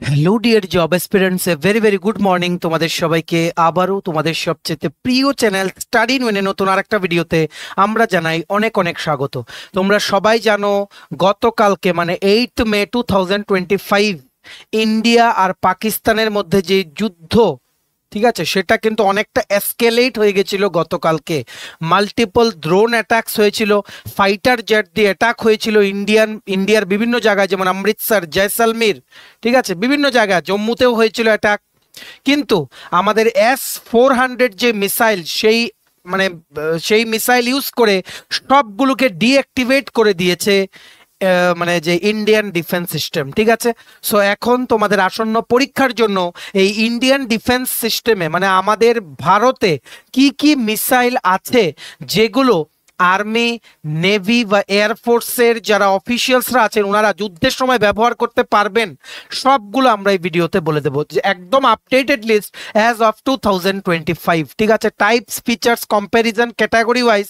Hello dear job aspirants, a very very good morning তোমাদের সবাইকে। আবারও তোমাদের সবচেয়ে প্রিয় চ্যানেল স্টাডি ইন ওয়েনে নতুন আরেকটা ভিডিওতে আমরা জানাই অনেক অনেক স্বাগত। তোমরা সবাই জানো গতকালকে মানে 8 মে 2025 ইন্ডিয়া আর পাকিস্তানের মধ্যে যে যুদ্ধ, ঠিক আছে, সেটা কিন্তু অনেকটা এসকেলেট হয়ে গেছিল গতকালকে। মাল্টিপল ড্রোন অ্যাটাকস হয়েছিল, ফাইটার জেট দিয়ে অ্যাটাক হয়েছিল ইন্ডিয়ার বিভিন্ন জায়গায়, যেমন অমৃতসর, জয়সালমীর, ঠিক আছে, বিভিন্ন জায়গায়, জম্মুতেও হয়েছিল অ্যাটাক। কিন্তু আমাদের S-400 যে মিসাইল, সেই মিসাইল ইউজ করে সবগুলোকে ডিঅ্যাক্টিভেট করে দিয়েছে মানে যে ইন্ডিয়ান ডিফেন্স সিস্টেম, ঠিক আছে। সো এখন তোমাদের আসন্ন পরীক্ষার জন্য এই ইন্ডিয়ান ডিফেন্স সিস্টেমে মানে আমাদের ভারতে কি কি মিসাইল আছে যেগুলো আর্মি, নেভি বা এয়ারফোর্সের যারা অফিসিয়ালসরা আছেন ওনারা যুদ্ধের সময় ব্যবহার করতে পারবেন, সবগুলো আমরা এই ভিডিওতে বলে দেবো, যে একদম আপডেটেড লিস্ট অ্যাজ অফ 2025, ঠিক আছে। Types, features, comparison, category wise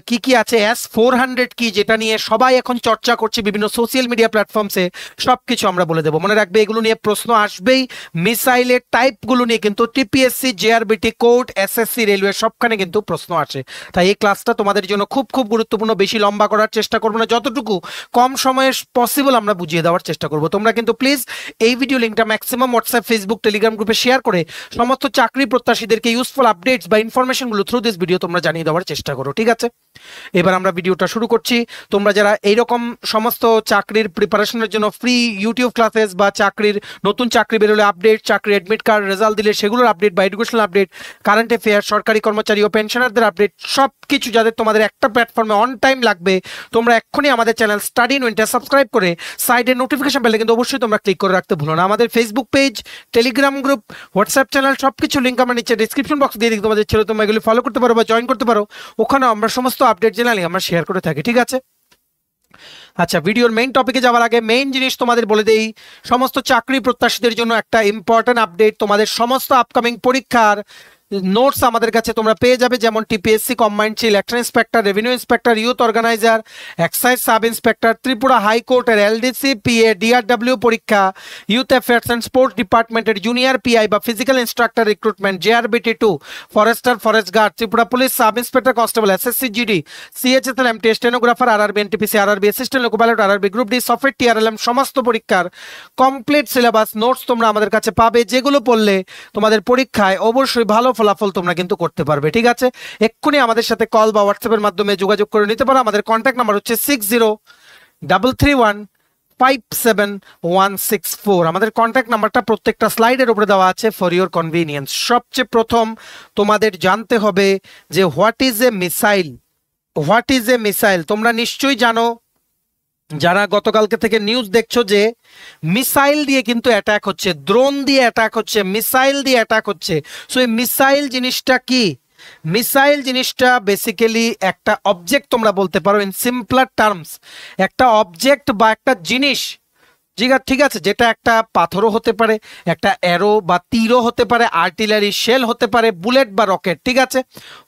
কি কি আছে, S-400 কি, যেটা নিয়ে সবাই এখন চর্চা করছে বিভিন্ন সোশ্যাল মিডিয়া প্ল্যাটফর্মসে, সবকিছু আমরা বলে দেবো। মনে রাখবে এগুলো নিয়ে প্রশ্ন আসবেই। মিসাইলের টাইপগুলো নিয়ে কিন্তু TPSC, JRBT, court, SSC, railway সবখানে কিন্তু প্রশ্ন আসে। তাই এই ক্লাসটা তোমাদের জন্য খুব খুব গুরুত্বপূর্ণ। বেশি লম্বা করার চেষ্টা করবো না, যতটুকু কম সময়ে পসিবল আমরা বুঝিয়ে দেওয়ার চেষ্টা করবো। তোমরা কিন্তু প্লিজ এই ভিডিও লিঙ্কটা ম্যাক্সিমাম হোয়াটসঅ্যাপ, ফেসবুক, টেলিগ্রাম গ্রুপে শেয়ার করে সমস্ত চাকরি প্রত্যাশীদেরকে ইউজফুল আপডেটস বা ইনফরমেশনগুলো থ্রু দিস ভিডিও তোমরা জানিয়ে দেওয়ার চেষ্টা করো, ঠিক আছে। এবার আমরা ভিডিওটা শুরু করছি। তোমরা যারা এইরকম সমস্ত চাকরির প্রিপারেশনের জন্য ফ্রি ইউটিউব ক্লাসেস বা চাকরির নতুন চাকরি বেরোলে আপডেট, চাকরি অ্যাডমিট কার্ড রেজাল্ট দিলে সেগুলোর আপডেট বা এডুকেশনাল আপডেট, কারেন্ট অ্যাফেয়ার, সরকারি কর্মচারী ও পেনশনারদের আপডেট, সব কিছু যাদের তোমাদের একটা প্ল্যাটফর্মে অন টাইম লাগবে, তোমরা এক্ষুনি আমাদের চ্যানেল স্টাডি ইন ওয়েনটা সাবস্ক্রাইব করে সাইডের নোটিফিকেশন বেলে কিন্তু অবশ্যই তোমরা ক্লিক করে রাখতে ভুলো না। আমাদের Facebook page, Telegram group, WhatsApp channel সবকিছু লিঙ্ক আমরা নিচে ডিসক্রিপশন বক্স দিয়ে দিই, তোমাদের ছেলে তোমরা এগুলি ফলো করতে পারো বা জয়েন করতে পারো। ওখানে আমরা সমস্ত আপডেট জেনারেলি আমরা শেয়ার করে থাকি, ঠিক আছে। আচ্ছা, ভিডিওর মেইন টপিকে যাওয়ার আগে মেইন জিনিস তোমাদের বলে দেই, সমস্ত চাকরি প্রত্যাশীদের জন্য একটা ইম্পর্টেন্ট আপডেট। তোমাদের সমস্ত আপকামিং পরীক্ষার নোটস আমাদের কাছে তোমরা পেয়ে যাবে, যেমন TPSC combined election inspector, revenue inspector, youth organiser, excise sub inspector, Tripura হাইকোর্টের এলডিসি, পিএ, ডিআরডব্লিউ পরীক্ষা, ইউথ অ্যাফেয়ার্স অ্যান্ড স্পোর্টস ডিপার্টমেন্টের জুনিয়র পিআই বা physical instructor recruitment, JRBT 2, forester, forest guard, Tripura police sub inspector constable, SSC GD, CHSL MT, stenographer, RRB, NTPC, RRB assistant loco pilot, RRB group D, software TRLM সমস্ত পরীক্ষার complete syllabus notes তোমরা আমাদের কাছে পাবে, যেগুলো পড়লে তোমাদের পরীক্ষায় অবশ্যই ভালো ফলাফল তোমরা কিন্তু করতে পারবে, ঠিক আছে। এক্ষুনি আমাদের সাথে কল বা হোয়াটসঅ্যাপের মাধ্যমে যোগাযোগ করে নিতে পারো। আমাদের কন্ট্যাক্ট নাম্বার হচ্ছে 6033157164। আমাদের কন্ট্যাক্ট নাম্বারটা প্রত্যেকটা স্লাইডের উপরে দেওয়া আছে ফর ইওর কনভিনিয়েন্স। সবচেয়ে প্রথম তোমাদের জানতে হবে যে what is a missile. What is a missile তোমরা নিশ্চয়ই জানো, যারা গতকালকে থেকে নিউজ দেখছো, যে মিসাইল দিয়ে কিন্তু অ্যাটাক হচ্ছে, ড্রোন দিয়ে অ্যাটাক হচ্ছে, মিসাইল দিয়ে অ্যাটাক হচ্ছে। সো এই মিসাইল জিনিসটা কি? মিসাইল জিনিসটা বেসিক্যালি একটা অবজেক্ট, তোমরা বলতে পারো ইন সিম্পলার টার্মস, একটা অবজেক্ট বা একটা জিনিস, ঠিক আছে, যেটা একটা পাথরও হতে পারে, একটা অ্যারো বা তীরও হতে পারে, আর্টিলারি শেল হতে পারে, বুলেট বা রকেট, ঠিক আছে,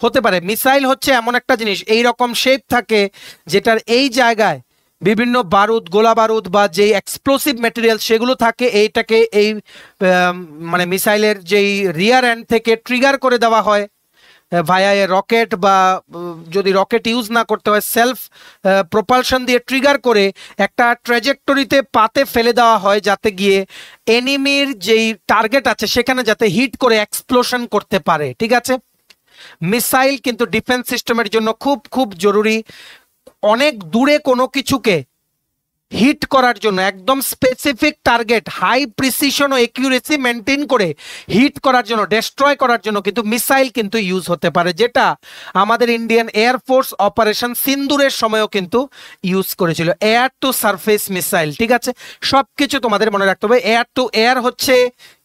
হতে পারে। মিসাইল হচ্ছে এমন একটা জিনিস, এই রকম শেপ থাকে, যেটার এই জায়গায় বিভিন্ন বারুদ, গোলা বারুদ বা যে এক্সপ্লোসিভ ম্যাটেরিয়াল সেগুলো থাকে, এইটাকে এই মানে মিসাইলের যেই রিয়ার এন্ড থেকে ট্রিগার করে দেওয়া হয় ভায়া এ রকেট, বা যদি রকেট ইউজ না করতে হয় সেলফ প্রপালশন দিয়ে ট্রিগার করে একটা ট্র্যাজেক্টরিতে পাতে ফেলে দেওয়া হয়, যাতে গিয়ে এনিমির যেই টার্গেট আছে সেখানে যাতে হিট করে এক্সপ্লোশন করতে পারে, ঠিক আছে। মিসাইল কিন্তু ডিফেন্স সিস্টেমের জন্য খুব খুব জরুরি। অনেক দূরে কোনো কিছুকে হিট করার জন্য, একদম স্পেসিফিক টার্গেট, হাই প্রিসিশন ও একিউরেসি মেনটেন করে হিট করার জন্য, ডেস্ট্রয় করার জন্য কিন্তু মিসাইল কিন্তু ইউজ হতে পারে, যেটা আমাদের ইন্ডিয়ান এয়ারফোর্স অপারেশন সিন্দুরের সময়ও কিন্তু ইউজ করেছিল। এয়ার টু সারফেস মিসাইল, ঠিক আছে, সবকিছু তোমাদের মনে রাখতে হবে। এয়ার টু এয়ার হচ্ছে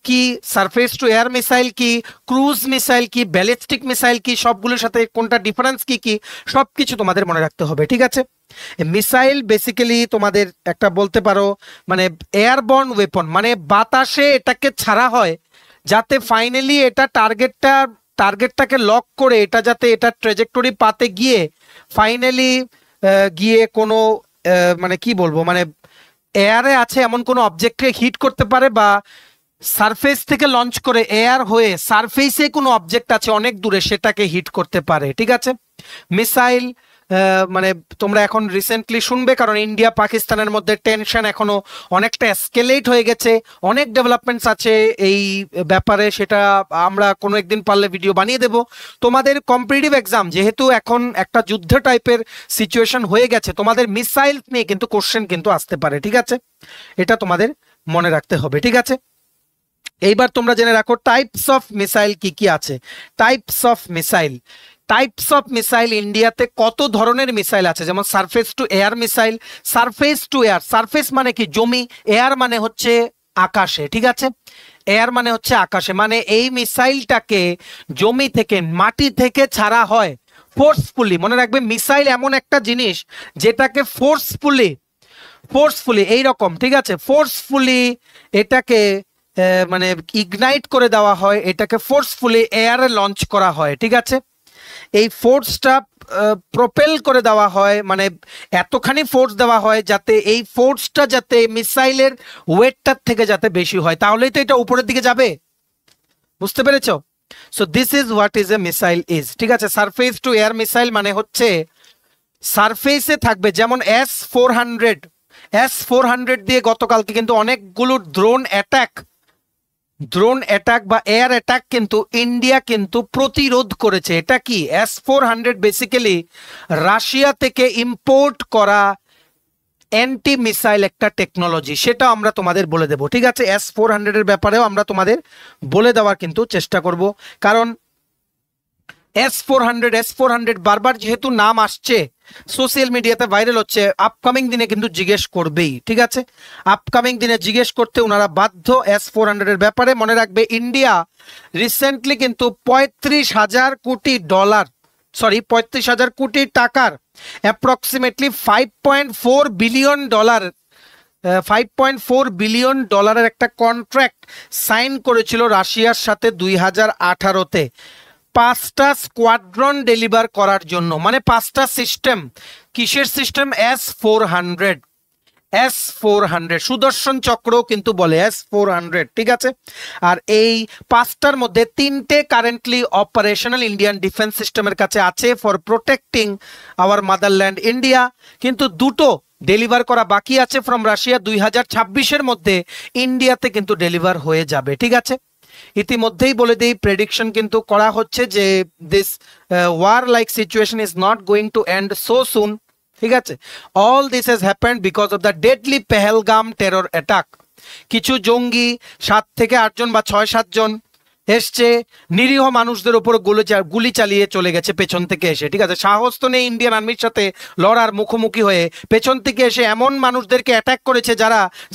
কি, সারফেস টু এয়ার মিসাইল কি, ক্রুজ মিসাইল কি, ব্যালিস্টিক মিসাইল কি, সবগুলোর সাথে কোনটা ডিফারেন্স কি কি, সবকিছু তোমাদের মনে রাখতে হবে, ঠিক আছে। মিসাইল বেসিক্যালি তোমাদের একটা বলতে পারো মানে এয়ারবর্ন ওয়েপন, মানে বাতাসে এটাকে ছাড়া হয় যাতে ফাইনালি এটা টার্গেটটাকে লক করে এটা যাতে এটা ট্র্যাজেক্টরি পাতে গিয়ে ফাইনালি গিয়ে কোনো মানে কি বলবো, মানে এয়ারে আছে এমন কোনো অবজেক্টকে হিট করতে পারে, বা সারফেস থেকে লঞ্চ করে এয়ার হয়ে সারফেসে কোনো অবজেক্ট আছে অনেক দূরে সেটাকে হিট করতে পারে। ঠিক আছে, মিসাইল মানে তোমরা এখন রিসেন্টলি শুনবে, কারণ ইন্ডিয়া পাকিস্তানের মধ্যে টেনশন এখনো অনেকটা এসকেলেট হয়ে গেছে, অনেক ডেভেলপমেন্টস আছে এই ব্যাপারে, সেটা আমরা কোনো একদিন পারলে ভিডিও বানিয়ে দেব। তোমাদের কম্পিটিটিভ এক্সাম যেহেতু এখন একটা যুদ্ধ টাইপের সিচুয়েশন হয়ে গেছে, তোমাদের মিসাইল নিয়ে কিন্তু কোশ্চেন কিন্তু আসতে পারে। ঠিক আছে, এটা তোমাদের মনে রাখতে হবে। ঠিক আছে, এইবার তোমরা জেনে রাখো টাইপস অফ মিসাইল কি কি আছে। টাইপস অফ মিসাইল ইন্ডিয়াতে কত ধরনের মিসাইল আছে, যেমন surface to air missile. Surface to air, surface মানে কি জমি, এয়ার মানে হচ্ছে আকাশে। ঠিক আছে, এয়ার মানে হচ্ছে আকাশে, মানে এই মিসাইলটাকে জমি থেকে মাটি থেকে ছাড়া হয় ফোর্সফুলি। মনে রাখবে মিসাইল এমন একটা জিনিস যেটাকে ফোর্সফুলি এইরকম, ঠিক আছে, ফোর্সফুলি এটাকে মানে ইগনাইট করে দেওয়া হয়, এটাকে ফোর্সফুলি এয়ারে লঞ্চ করা হয়। ঠিক আছে, এই ফোর্সটা প্রপেল করে দেওয়া হয়, মানে এতখানি ফোর্স দেওয়া হয় যাতে এই ফোর্সটা যাতে মিসাইলের ওয়েটটার থেকে যাতে বেশি হয়, তাহলেই তো এটা উপরের দিকে যাবে। বুঝতে পেরেছো? So this is what is a missile is. ঠিক আছে, সারফেস টু এয়ার মিসাইল মানে হচ্ছে সারফেসে থাকবে, যেমন S-400 দিয়ে গতকালকে কিন্তু অনেকগুলো ড্রোন অ্যাটাক বা এয়ার অ্যাটাক কিন্তু ইন্ডিয়া কিন্তু প্রতিরোধ করেছে। এটা কি S-400 বেসিক্যালি রাশিয়া থেকে ইম্পোর্ট করা অ্যান্টি মিসাইল একটা টেকনোলজি, সেটা আমরা তোমাদের বলে দেব। ঠিক আছে, S-400 এর ব্যাপারেও আমরা তোমাদের বলে দেওয়ার কিন্তু চেষ্টা করব, কারণ S-400 বারবার যেহেতু নাম আসছে, সোশ্যাল মিডিয়াতে ভাইরাল হচ্ছে, আপকামিং দিনে কিন্তু জিজ্ঞেস করবেই। ঠিক আছে, আপকামিং দিনে জিজ্ঞেস করতে ওনারা বাধ্য S-400 এর ব্যাপারে। মনে রাখবে ইন্ডিয়া রিসেন্টলি কিন্তু 35,000 কোটি টাকার অ্যাপ্রক্সিমেটলি $5.4 বিলিয়ন একটা কন্ট্রাক্ট সাইন করেছিল রাশিয়ার সাথে 2018-তে 5টা স্কোয়াড্রন ডেলিভার করার জন্য, মানে 5টা সিস্টেম। কিসের সিস্টেম? S-400 সুদর্শন চক্র কিন্তু বলে S-400। ঠিক আছে, আর এই 5টার মধ্যে 3টে কারেন্টলি অপারেশনাল ইন্ডিয়ান ডিফেন্স সিস্টেমের কাছে আছে for protecting our motherland India, কিন্তু 2টো ডেলিভার করা বাকি আছে ফ্রম রাশিয়া। 2026-এর মধ্যে ইন্ডিয়াতে কিন্তু ডেলিভার হয়ে যাবে। ঠিক আছে, ইতিমধ্যেই বলে দিই, প্রেডিকশন কিন্তু করা হচ্ছে যে this war like situation is not going to end so soon. ঠিক আছে, all this has happened because of the deadly Pahalgam terror attack. কিছু জঙ্গি 7 থেকে 8 জন বা 6-7 জন এসছে, নিরীহ মানুষদের উপর গুলি চালিয়ে চলে গেছে পেছন থেকে এসে। ঠিক আছে, সাহস তো নেই ইন্ডিয়ান আর্মির সাথে লড়ার, মুখোমুখি হয়ে পেছন থেকে এসে এমন মানুষদেরকে অ্যাটাক করেছে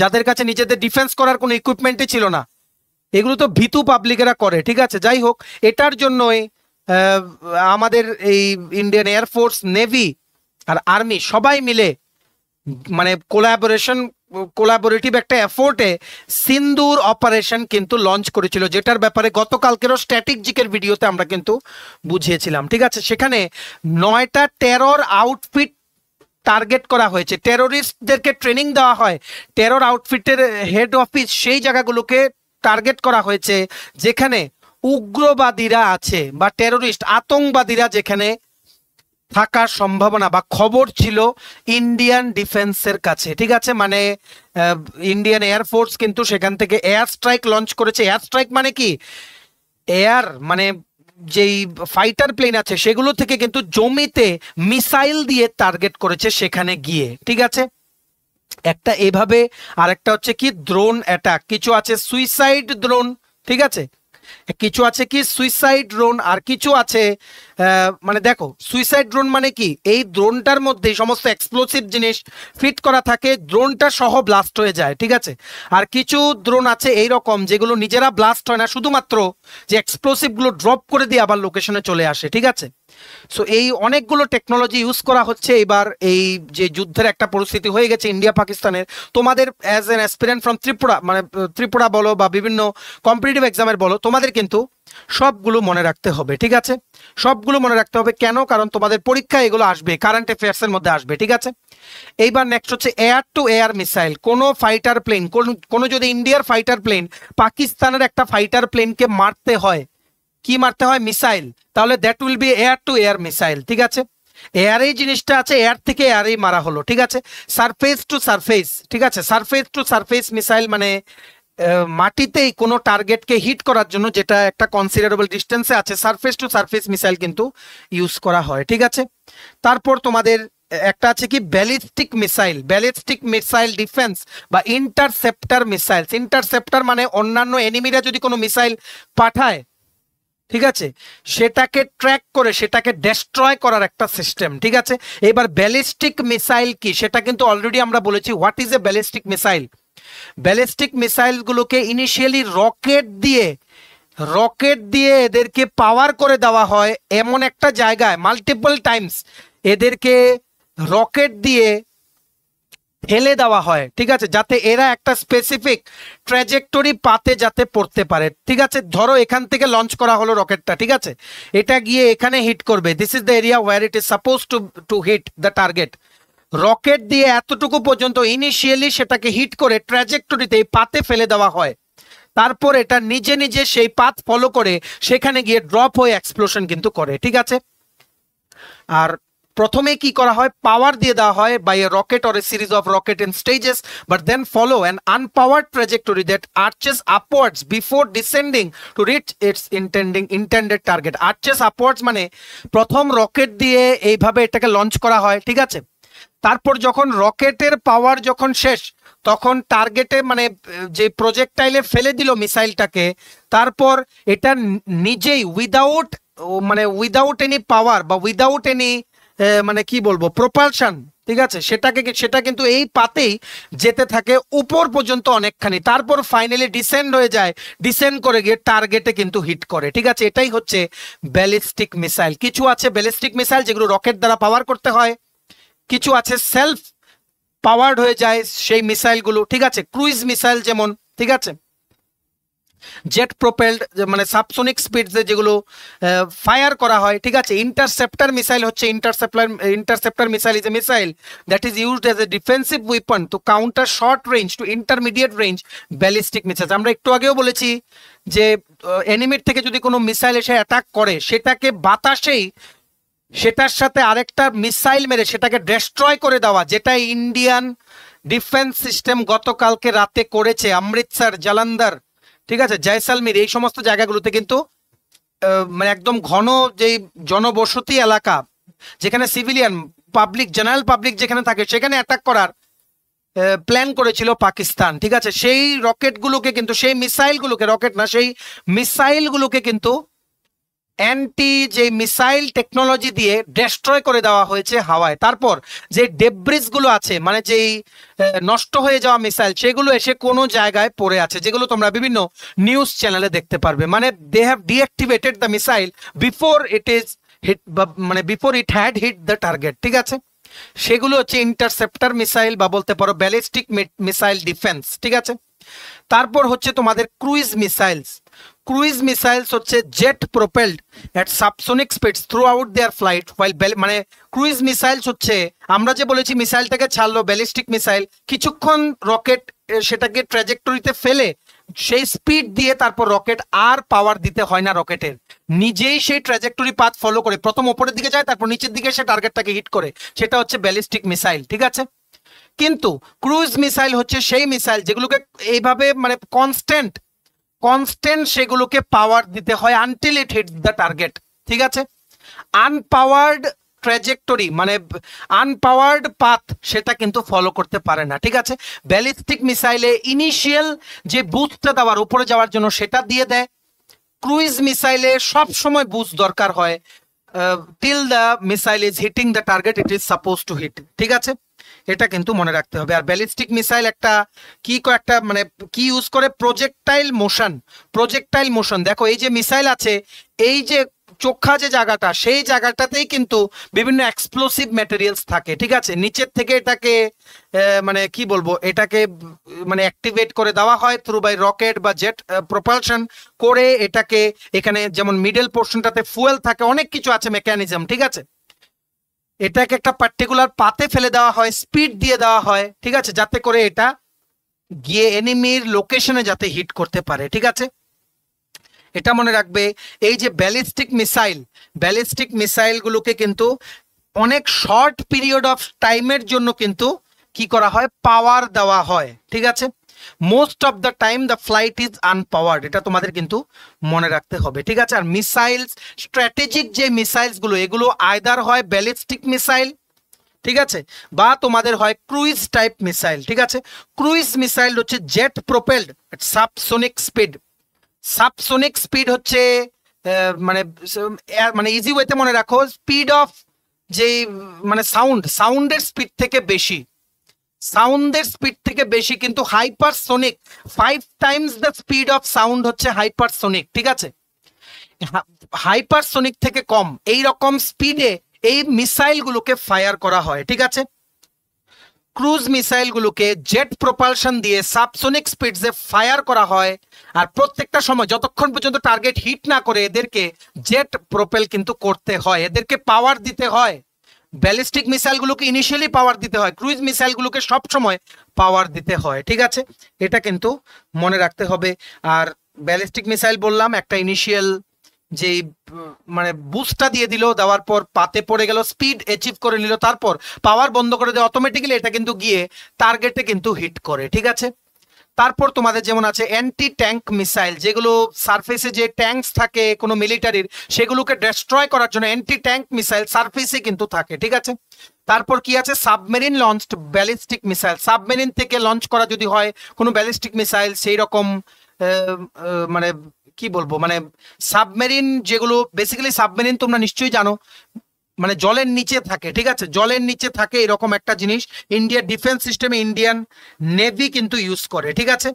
যাদের কাছে নিজেদের ডিফেন্স করার কোনো ইকুইপমেন্টই ছিল না। এগুলো তো ভীতু পাবলিকেরা করে। ঠিক আছে, যাই হোক, এটার জন্যই আমাদের এই ইন্ডিয়ান এয়ারফোর্স, নেভি আর আর্মি সবাই মিলে মানে কোলাবোরেটিভ একটা এফোর্টে সিন্দুর অপারেশন কিন্তু লঞ্চ করেছিল, যেটার ব্যাপারে গতকালকেরও স্ট্র্যাটেজিকের ভিডিওতে আমরা কিন্তু বুঝিয়েছিলাম। ঠিক আছে, সেখানে 9টা টেরর আউটফিট টার্গেট করা হয়েছে, টেররিস্টদেরকে ট্রেনিং দেওয়া হয়, টেরর আউটফিটের হেড অফিস সেই জায়গাগুলোকে টার্গেট করা হয়েছে যেখানে উগ্রবাদীরা আছে বা টেররিস্ট আতঙ্কবাদীরা যেখানে থাকার সম্ভাবনা বা খবর ছিল ইন্ডিয়ান ডিফেন্সের কাছে। ঠিক আছে, মানে ইন্ডিয়ান এয়ারফোর্স কিন্তু সেখান থেকে এয়ার স্ট্রাইক লঞ্চ করেছে। এয়ার স্ট্রাইক মানে কি? এয়ার মানে যেই ফাইটার প্লেন আছে সেগুলো থেকে কিন্তু জমিতে মিসাইল দিয়ে টার্গেট করেছে সেখানে গিয়ে। ঠিক আছে, একটা এভাবে, আর একটা হচ্ছে কি ড্রোন অ্যাটাক, কিছু আছে সুইসাইড ড্রোন। ঠিক আছে, কিছু আছে কি সুইসাইড ড্রোন, আর কিছু আছে মানে দেখো সুইসাইড ড্রোন মানে কি, এই ড্রোনটার মধ্যে সমস্ত এক্সপ্লোসিভ জিনিস ফিট করা থাকে, ড্রোনটা সহ ব্লাস্ট হয়ে যায়। ঠিক আছে, আর কিছু ড্রোন আছে এই রকম যেগুলো নিজেরা ব্লাস্ট হয় না, শুধুমাত্র যে এক্সপ্লোসিভগুলো ড্রপ করে দিয়ে আবার লোকেশনে চলে আসে। ঠিক আছে, সো এই অনেকগুলো টেকনোলজি ইউজ করা হচ্ছে এবার এই যে যুদ্ধের একটা পরিস্থিতি হয়ে গেছে ইন্ডিয়া পাকিস্তানের। তোমাদের as an aspirant from Tripura, মানে ত্রিপুরা বলো বা বিভিন্ন কম্পিটিটিভ এক্সামের বলো, তোমাদের তোমাদের কিন্তু সবগুলো মনে রাখতে হবে, ঠিক আছে? সবগুলো মনে রাখতে হবে কেন? কারণ তোমাদের পরীক্ষা এগুলো আসবে, কারেন্ট অ্যাফেয়ার্স এর মধ্যে আসবে, ঠিক আছে? এইবার নেক্সট হচ্ছে এয়ার টু এয়ার মিসাইল। কোনো ফাইটার প্লেন, কোনো যদি ইন্ডিয়ার ফাইটার প্লেন পাকিস্তানের একটা ফাইটার প্লেনকে মারতে হয়, কি মারতে হয়? মিসাইল, তাহলে that will be air to air missile, ঠিক আছে? এয়ারেই জিনিসটা আছে, এয়ার থেকে এয়ারেই মারা হলো, ঠিক আছে? সারফেস টু সারফেস, ঠিক আছে? সারফেস টু সারফেস মিসাইল মানে মাটিতেই কোনো টার্গেটকে হিট করার জন্য, যেটা একটা কনসিডারেবল ডিস্টেন্সে আছে, সারফেস টু সারফেস মিসাইল কিন্তু ইউজ করা হয়, ঠিক আছে? তারপর তোমাদের একটা আছে কি ballistic missile. Ballistic missile defence বা ইন্টারসেপ্টার মিসাইলস। ইন্টারসেপ্টার মানে অন্যান্য এনিমিরা যদি কোনো মিসাইল পাঠায়, ঠিক আছে, সেটাকে ট্র্যাক করে সেটাকে ডেস্ট্রয় করার একটা সিস্টেম, ঠিক আছে? এবার ব্যালিস্টিক মিসাইল কি সেটা কিন্তু অলরেডি আমরা বলেছি। What is a ballistic missile? Ballistic মিসাইলগুলোকে ইনিশিয়ালি রকেট দিয়ে এদেরকে পাওয়ার করে দেওয়া হয় এমন একটা জায়গায়, মাল্টিপল টাইমস এদেরকে রকেট দিয়ে ফেলে দেওয়া হয়, ঠিক আছে, যাতে এরা একটা স্পেসিফিক ট্র্যাজেক্টরি পাতে যাতে পড়তে পারে, ঠিক আছে? ধরো এখান থেকে লঞ্চ করা হলো রকেটটা, ঠিক আছে, এটা গিয়ে এখানে হিট করবে। This is the area where it is suppose to hit the target. Rocket দিয়ে এতটুকু পর্যন্ত ইনিশিয়ালি সেটাকে হিট করে ট্র্যাজেক্টরিতে এই পাতে ফেলে দেওয়া হয়। তারপর এটা নিজে নিজে সেই পাথ ফলো করে সেখানে গিয়ে ড্রপ হয়ে এক্সপ্লোশন কিন্তু করে, ঠিক আছে? আর প্রথমে কি করা হয়? পাওয়ার দিয়ে দেওয়া হয় by a rocket or a series of rocket in stages, but then follow an unpowered trajectory that arches upwards before descending to reach its intended target. Arches upwards মানে প্রথম রকেট দিয়ে এইভাবে এটাকে লঞ্চ করা হয়, ঠিক আছে? তারপর যখন রকেটের পাওয়ার যখন শেষ, তখন টার্গেটে মানে যে প্রজেক্টাইলে ফেলে দিল মিসাইলটাকে, তারপর এটা নিজেই উইদাউট এনি পাওয়ার বা উইদাউট এনি মানে কি বলবো প্রপালশন, ঠিক আছে, সেটা কিন্তু এই পাতেই যেতে থাকে উপর পর্যন্ত অনেকখানি, তারপর ফাইনালি ডিসেন্ড হয়ে যায়, ডিসেন্ড করে গিয়ে টার্গেটে কিন্তু হিট করে, ঠিক আছে? এটাই হচ্ছে ব্যালিস্টিক মিসাইল। কিছু আছে ব্যালিস্টিক মিসাইল যেগুলো রকেট দ্বারা পাওয়ার করতে হয়, কিছু আছে সেলফ পাওয়ার্ড হয়ে যায় সেই মিসাইলগুলো, ঠিক আছে? ক্রুইজ মিসাইল যেমন, ঠিক আছে, জেট প্রোপেলড মানে সাবসোনিক স্পিডে যেগুলো ফায়ার করা হয়, ঠিক আছে? ইন্টারসেপ্টার মিসাইল হচ্ছে interceptor missile is a missile that is used as a defensive weapon to counter short range to intermediate range ballistic missile. আমরা একটু আগেও বলেছি যে এনিমির থেকে যদি কোনো মিসাইল এসে অ্যাটাক করে, সেটাকে বাতাসেই সেটার সাথে আরেকটা মিসাইল মেরে সেটাকে ডেস্ট্রয় করে দেওয়া, যেটা ইন্ডিয়ান ডিফেন্স সিস্টেম গতকালকে রাতে করেছে অমৃতসর, জালন্ধর, ঠিক আছে, জয়সালমীর, এই সমস্ত জায়গাগুলোতে কিন্তু মানে একদম ঘন যেই জনবসতি এলাকা, যেখানে সিভিলিয়ান পাবলিক, জেনারেল পাবলিক যেখানে থাকে, সেখানে অ্যাটাক করার প্ল্যান করেছিল পাকিস্তান, ঠিক আছে? সেই রকেটগুলোকে কিন্তু, সেই মিসাইলগুলোকে, রকেট না, সেই মিসাইলগুলোকে কিন্তু অ্যান্টি যে মিসাইল টেকনোলজি দিয়ে ডেস্ট্রয় করে দেওয়া হয়েছে হাওয়ায়। তারপর যে ডেব্রিসগুলো আছে, মানে যেই নষ্ট হয়ে যাওয়া মিসাইল, সেগুলো এসে কোনো জায়গায় পড়ে আছে, যেগুলো তোমরা বিভিন্ন নিউজ চ্যানেলে দেখতে পারবে। মানে they have deactivated the missile before it is hit, মানে before it had hit the target, ঠিক আছে? সেগুলো হচ্ছে ইন্টারসেপ্টার মিসাইল বা বলতে পারো ব্যালিস্টিক মিসাইল ডিফেন্স, ঠিক আছে? তারপর হচ্ছে তোমাদের ক্রুইজ মিসাইলস। ক্রুইজ মিসাইলস হচ্ছে jet propelled at subsonic speeds throughout their flight while, মানে ক্রুইজ মিসাইলস হচ্ছে, আমরা যে বলেছি মিসাইলটাকে ছাড়লো ব্যালিস্টিক মিসাইল, কিছুক্ষণ রকেট সেটাকে ট্র্যাজেক্টরিতে ফেলে সেই স্পিড দিয়ে তারপর রকেট আর পাওয়ার দিতে হয় না, রকেটের নিজেই সেই ট্র্যাজেক্টরি পাথ ফলো করে প্রথম ওপরের দিকে যায়, তারপর নিচের দিকে সে টার্গেটটাকে হিট করে, সেটা হচ্ছে ব্যালিস্টিক মিসাইল, ঠিক আছে? কিন্তু ক্রুজ মিসাইল হচ্ছে সেই মিসাইল যেগুলোকে এইভাবে মানে কনস্ট্যান্ট সেগুলোকে পাওয়ার দিতে হয় until it hit the target, ঠিক আছে? আনপাওয়ার্ড ট্র্যাজেক্টরি মানে আনপাওয়ার্ড পাথ সেটা কিন্তু ফলো করতে পারে না, ঠিক আছে? ব্যালিস্টিক মিসাইলে ইনিশিয়াল যে বুস্টটা দেওয়ার উপরে যাওয়ার জন্য সেটা দিয়ে দেয়। ক্রুইজ মিসাইলে সব সময় বুস্ট দরকার হয় till the missile is hitting the target it is suppose to hit, ঠিক আছে? এটা কিন্তু মনে রাখতে হবে। আর ব্যালিস্টিক মিসাইল একটা একটা মানে কি ইউজ করে, প্রজেক্টাইল মোশন। দেখো এই যে মিসাইল আছে, এই যে চোখা যে জায়গাটা, সেই জায়গাটাতেই কিন্তু বিভিন্ন এক্সপ্লোসিভ ম্যাটেরিয়ালস থাকে, ঠিক আছে। নিচের থেকে এটাকে মানে কি বলবো, এটাকে মানে অ্যাক্টিভেট করে দেওয়া হয় থ্রু বাই রকেট বা জেট প্রপালশন করে। এটাকে এখানে যেমন মিডল পোর্শনটাতে ফুয়েল থাকে, অনেক কিছু আছে মেকানিজম, ঠিক আছে। এটাকে একটা পার্টিকুলার পাতে ফেলে দেওয়া হয়, স্পিড দিয়ে দেওয়া হয়, ঠিক আছে, যাতে করে এটা গিয়ে এনিমির লোকেশনে যাতে হিট করতে পারে, ঠিক আছে। এটা মনে রাখবে। এই যে ব্যালিস্টিক মিসাইলগুলোকে কিন্তু অনেক শর্ট পিরিয়ড অফ টাইমের জন্য কিন্তু কি করা হয়, পাওয়ার দেওয়া হয়, ঠিক আছে। Most of the time the flight is unpowered, এটা তোমাদের কিন্তু মনে রাখতে হবে, ঠিক আছে। আর মিসাইলস, স্ট্র্যাটেজিক যে মিসাইলসগুলো, এগুলো আইদার হয় ব্যালিস্টিক মিসাইল, ঠিক আছে, বা তোমাদের হয় ক্রুইজ টাইপ মিসাইল, ঠিক আছে। ক্রুইজ মিসাইল হচ্ছে জেট প্রোপেলড সাবসোনিক স্পিড হচ্ছে মানে মানে ইজি ওয়েতে মনে রাখো, স্পিড অফ যে মানে সাউন্ডের স্পিড থেকে বেশি কিন্তু hypersonic, 5 Times the speed of sound হচ্ছে হাইপারসোনিক, ঠিক আছে। হাইপারসোনিক থেকে কম এই রকম স্পিডে এই মিসাইলগুলোকে ফায়ার করা হয়, ঠিক আছে। ক্রুজ মিসাইলগুলোকে জেট প্রপালশন দিয়ে সাবসোনিক স্পিডসে ফায়ার করা হয়। আর প্রত্যেকটা সময় যতক্ষণ পর্যন্ত টার্গেট হিট না করে এদেরকে জেট প্রোপেল কিন্তু করতে হয়, এদেরকে পাওয়ার দিতে হয়। ব্যালিস্টিক মিসাইলগুলোকে ইনিশিয়ালি পাওয়ার দিতে হয়, ক্রুইজ মিসাইলগুলোকে সব সময় পাওয়ার দিতে হয়, ঠিক আছে। এটা কিন্তু মনে রাখতে হবে। আর ব্যালিস্টিক মিসাইল বললাম একটা ইনিশিয়াল যে মানে বুস্টটা দিয়ে দিল, দেওয়ার পর পাতে পড়ে গেল, স্পিড অ্যাচিভ করে নিল, তারপর পাওয়ার বন্ধ করে দেয় অটোমেটিক্যালি, এটা কিন্তু গিয়ে টার্গেটে কিন্তু হিট করে, ঠিক আছে। তারপর তোমাদের যেমন আছে অ্যান্টি ট্যাঙ্ক মিসাইল, যেগুলো সারফেসে যে ট্যাঙ্কস থাকে কোনো মিলিটারির, সেগুলোকে ডেস্ট্রয় করার জন্য অ্যান্টি ট্যাঙ্ক মিসাইল সারফেসে কিন্তু থাকে, ঠিক আছে। তারপর কি আছে, submarine launched ballistic missile, submarine থেকে লঞ্চ করা যদি হয় কোনো ব্যালিস্টিক মিসাইল, সেই রকম মানে কি বলবো, মানে সাবমেরিন যেগুলো, বেসিক্যালি সাবমেরিন তোমরা নিশ্চয়ই জানো মানে জলের নিচে থাকে, ঠিক আছে, জলের নিচে থাকে এরকম একটা জিনিস। ইন্ডিয়ার ডিফেন্স সিস্টেমে ইন্ডিয়ান নেভি কিন্তু ইউজ করে, ঠিক আছে।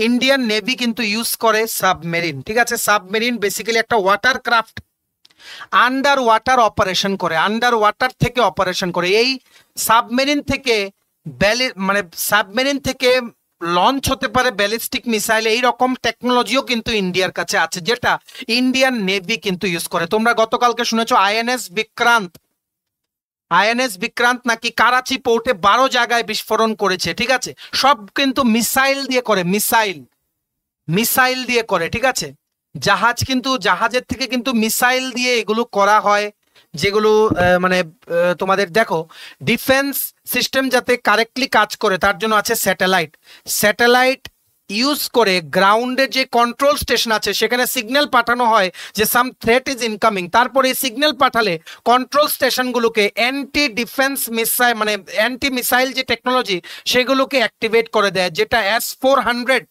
ইন্ডিয়ান নেভি কিন্তু ইউজ করে সাবমেরিন, ঠিক আছে। সাবমেরিন বেসিক্যালি একটা water craft, under water operation করে, আন্ডার ওয়াটার থেকে অপারেশন করে। এই সাবমেরিন থেকে সাবমেরিন থেকে লঞ্চ হতে পারে ব্যালিস্টিক মিসাইল, এই রকম টেকনোলজিও কিন্তু ইন্ডিয়ার কাছে আছে, যেটা ইন্ডিয়ান নেভি কিন্তু ইউজ করে। তোমরা গতকালকে শুনেছো আইএনএস বিক্রান্ত নাকি কারাচি পোর্টে 12 জায়গায় বিস্ফোরণ করেছে, ঠিক আছে। সব কিন্তু মিসাইল দিয়ে করে, ঠিক আছে। জাহাজের থেকে কিন্তু মিসাইল দিয়ে এগুলো করা হয়, যেগুলো মানে তোমাদের দেখো ডিফেন্স সিস্টেম যাতে কারেক্টলি কাজ করে তার জন্য আছে স্যাটেলাইট ইউজ করে গ্রাউন্ডে যে কন্ট্রোল স্টেশন আছে সেখানে সিগন্যাল পাঠানো হয় যে সাম থ্রেট ইজ ইনকামিং। তারপরে এই সিগন্যাল পাঠালে কন্ট্রোল স্টেশনগুলোকে অ্যান্টি ডিফেন্স মিসাইল মানে অ্যান্টি মিসাইল যে টেকনোলজি সেগুলোকে অ্যাক্টিভেট করে দেয়, যেটা S-400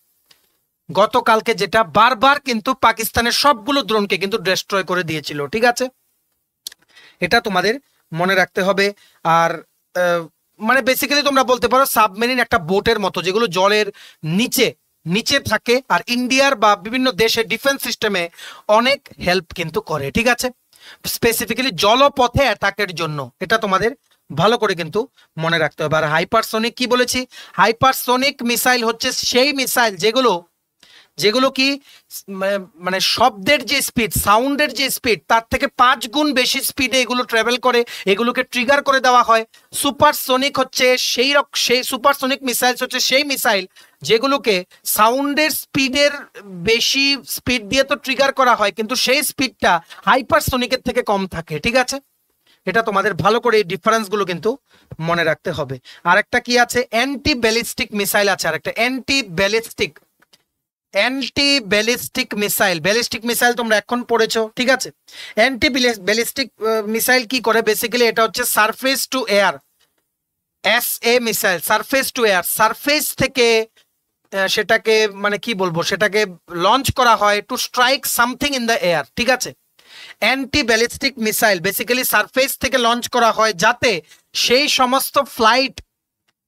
গতকালকে যেটা বারবার কিন্তু পাকিস্তানের সবগুলো ড্রোনকে কিন্তু ডিস্ট্রয় করে দিয়েছিল, ঠিক আছে। এটা তোমাদের মনে রাখতে হবে। আর মানে বেসিক্যালি তোমরা বলতে পারো সাবমেরিন একটা বোটের মতো, যেগুলো জলের নিচে থাকে, আর ইন্ডিয়ার বা বিভিন্ন দেশের ডিফেন্স সিস্টেমে অনেক হেল্প কিন্তু করে, ঠিক আছে, স্পেসিফিক্যালি জলপথে অ্যাটাকের জন্য। এটা তোমাদের ভালো করে কিন্তু মনে রাখতে হবে। আর হাইপারসোনিক কি বলেছি, হাইপারসোনিক মিসাইল হচ্ছে সেই মিসাইল যেগুলো কি মানে শব্দের যে স্পিড, সাউন্ডের যে স্পিড তার থেকে 5 গুণ বেশি স্পিডে এগুলো ট্রাভেল করে, এগুলোকে ট্রিগার করে দেওয়া হয়। সুপারসোনিক হচ্ছে সেই সুপারসোনিক মিসাইলস হচ্ছে সেই মিসাইল যেগুলোকে সাউন্ডের স্পিডের বেশি স্পিড দিয়ে তো ট্রিগার করা হয়, কিন্তু সেই স্পিডটা হাইপারসোনিকের থেকে কম থাকে, ঠিক আছে। এটা তোমাদের ভালো করে এই ডিফারেন্সগুলো কিন্তু মনে রাখতে হবে। আরেকটা কি আছে, অ্যান্টি ব্যালিস্টিক মিসাইল আছে, আরেকটা অ্যান্টি ব্যালিস্টিক মিসাইল তোমরা এখন পড়েছো, ঠিক আছে। অ্যান্টি ব্যালিস্টিক মিসাইল কি করে, বেসিক্যালি এটা হচ্ছে surface to air SA missile, surface থেকে সেটাকে মানে কি বলবো, সেটাকে লঞ্চ করা হয় two strike something in the air, ঠিক আছে। Anti ballistic missile basically surface থেকে লঞ্চ করা হয় যাতে সেই সমস্ত ফ্লাইট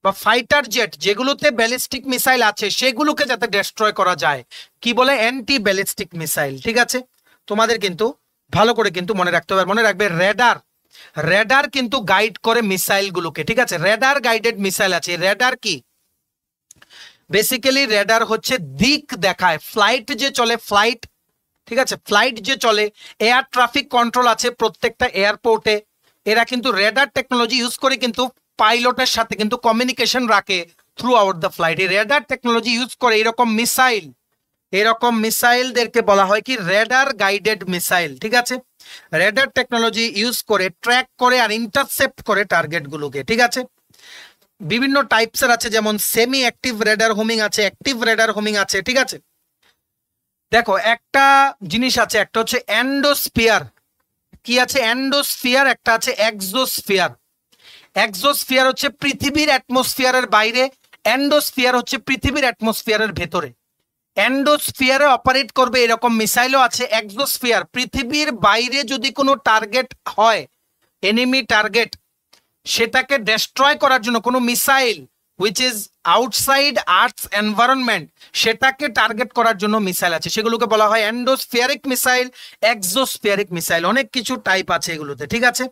বা ফাইটার জেট যেগুলোতে ব্যালিস্টিক মিসাইল আছে সেগুলোকে যাতে ডেস্ট্রয় করা যায় কি বলে অ্যান্টি ব্যালিস্টিক মিসাইল। ঠিক আছে, তোমাদের কিন্তু ভালো করে কিন্তু মনে রাখতে হবে। মনে রাখবে রেডার, রেডার কিন্তু গাইড করে মিসাইল গুলোকে। ঠিক আছে, রেডার গাইডেড মিসাইল আছে। রেডার কি? বেসিক্যালি রেডার হচ্ছে দিক দেখায়। ফ্লাইট যে চলে, ফ্লাইট, ঠিক আছে, ফ্লাইট যে চলে, এয়ার ট্রাফিক কন্ট্রোল আছে প্রত্যেকটা এয়ারপোর্টে, এরা কিন্তু রেডার টেকনোলজি ইউজ করে কিন্তু পাইলটের সাথে কিন্তু কমিউনিকেশন রাখে থ্রু আউট দ্য ফ্লাইট। এই রেডার টেকনোলজি ইউজ করে এরকম মিসাইল, এরকম মিসাইলদেরকে বলা হয় কি রেডার গাইডেড মিসাইল। ঠিক আছে, রেডার টেকনোলজি ইউজ করে ট্র্যাক করে আর ইন্টারসেপ্ট করে টার্গেট গুলোকে। ঠিক আছে, বিভিন্ন টাইপসের আছে, যেমন সেমি অ্যাক্টিভ রেডার হোমিং আছে, অ্যাক্টিভ রেডার হোমিং আছে। ঠিক আছে, দেখো একটা জিনিস আছে, একটা হচ্ছে এন্ডোস্ফিয়ার। কি আছে? এন্ডোস্ফিয়ার। একটা আছে এক্সোস্ফিয়ার। এক্সোস্ফিয়ার হচ্ছে পৃথিবীর অ্যাটমসফিয়ারের বাইরে, এন্ডোস্ফিয়ার হচ্ছে পৃথিবীর অ্যাটমসফিয়ারের ভেতরে। এন্ডোস্ফিয়ারে অপারেট করবে এরকম মিসাইলও আছে। এক্সোস্ফিয়ার পৃথিবীর বাইরে যদি কোনো টার্গেট হয়, এনিমি টার্গেট, সেটাকে ডেস্ট্রয় করার জন্য কোনো missile which is outside earths environment, সেটাকে টার্গেট করার জন্য মিসাইল আছে, সেগুলোকে বলা হয় এন্ডোস্ফিয়ারিক মিসাইল, এক্সোস্ফিয়ারিক মিসাইল। অনেক কিছু টাইপ আছে এগুলোতে। ঠিক আছে,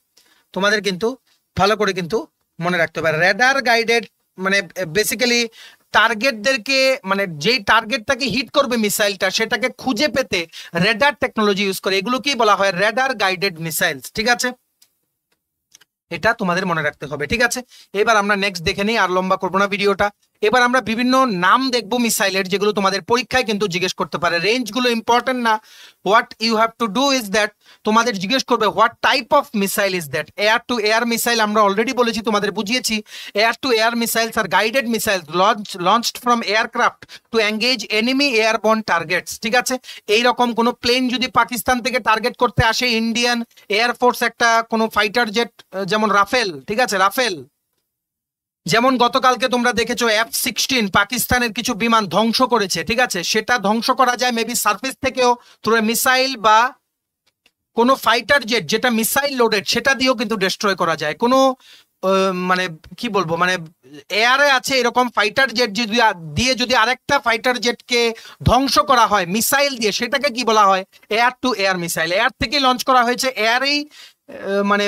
তোমাদের কিন্তু ভালো করে কিন্তু মনে রাখতে হবে। রেডার গাইডেড মানে বেসিক্যালি টার্গেটদেরকে, মানে যেই টার্গেটটাকে হিট করবে মিসাইলটা, সেটাকে খুঁজে পেতে রেডার টেকনোলজি ইউজ করে। এগুলোকেই বলা হয় রেডার গাইডেড মিসাইলস। ঠিক আছে, এটা তোমাদের মনে রাখতে হবে। ঠিক আছে, এবার আমরা নেক্সট দেখে নিই, আর লম্বা করবো না ভিডিওটা। এবার আমরা বিভিন্ন নাম দেখবো মিসাইলের, যেগুলো তোমাদের পরীক্ষায় কিন্তু জিজ্ঞেস করতে পারে। রেঞ্জগুলো ইম্পর্টেন্ট না, what you have to do is that তোমাদের জিজ্ঞেস করবে what type of missile is that. Air to air missile আমরা অলরেডি বলেছি, তোমাদের বুঝিয়েছি। Air to air missiles are guided missiles launched from aircraft to engage enemy airborne targets. ঠিক আছে, এইরকম কোনো প্লেন যদি পাকিস্তান থেকে টার্গেট করতে আসে, ইন্ডিয়ান এয়ারফোর্স একটা কোনো ফাইটার জেট, যেমন রাফেল, ঠিক আছে, রাফেল, যেমন গতকালকে তোমরা দেখেছো F-16 পাকিস্তানের কিছু বিমান ধ্বংস করেছে। ঠিক আছে, সেটা ধ্বংস করা যায় মেবি সার্ফেস থেকেও, থ্রু মিসাইল বা কোনো ফাইটার জেট যেটা মিসাইল লোডেড, সেটা দিয়েও কিন্তু ডিস্ট্রয় করা যায়। কোনো মানে কি বলবো, মানে এয়ারে আছে এরকম ফাইটার জেট দিয়ে যদি আরেকটা ফাইটার জেটকে ধ্বংস করা হয় মিসাইল দিয়ে, সেটাকে কি বলা হয়? Air to air missile. Air থেকে লঞ্চ করা হয়েছে, এয়ারেই মানে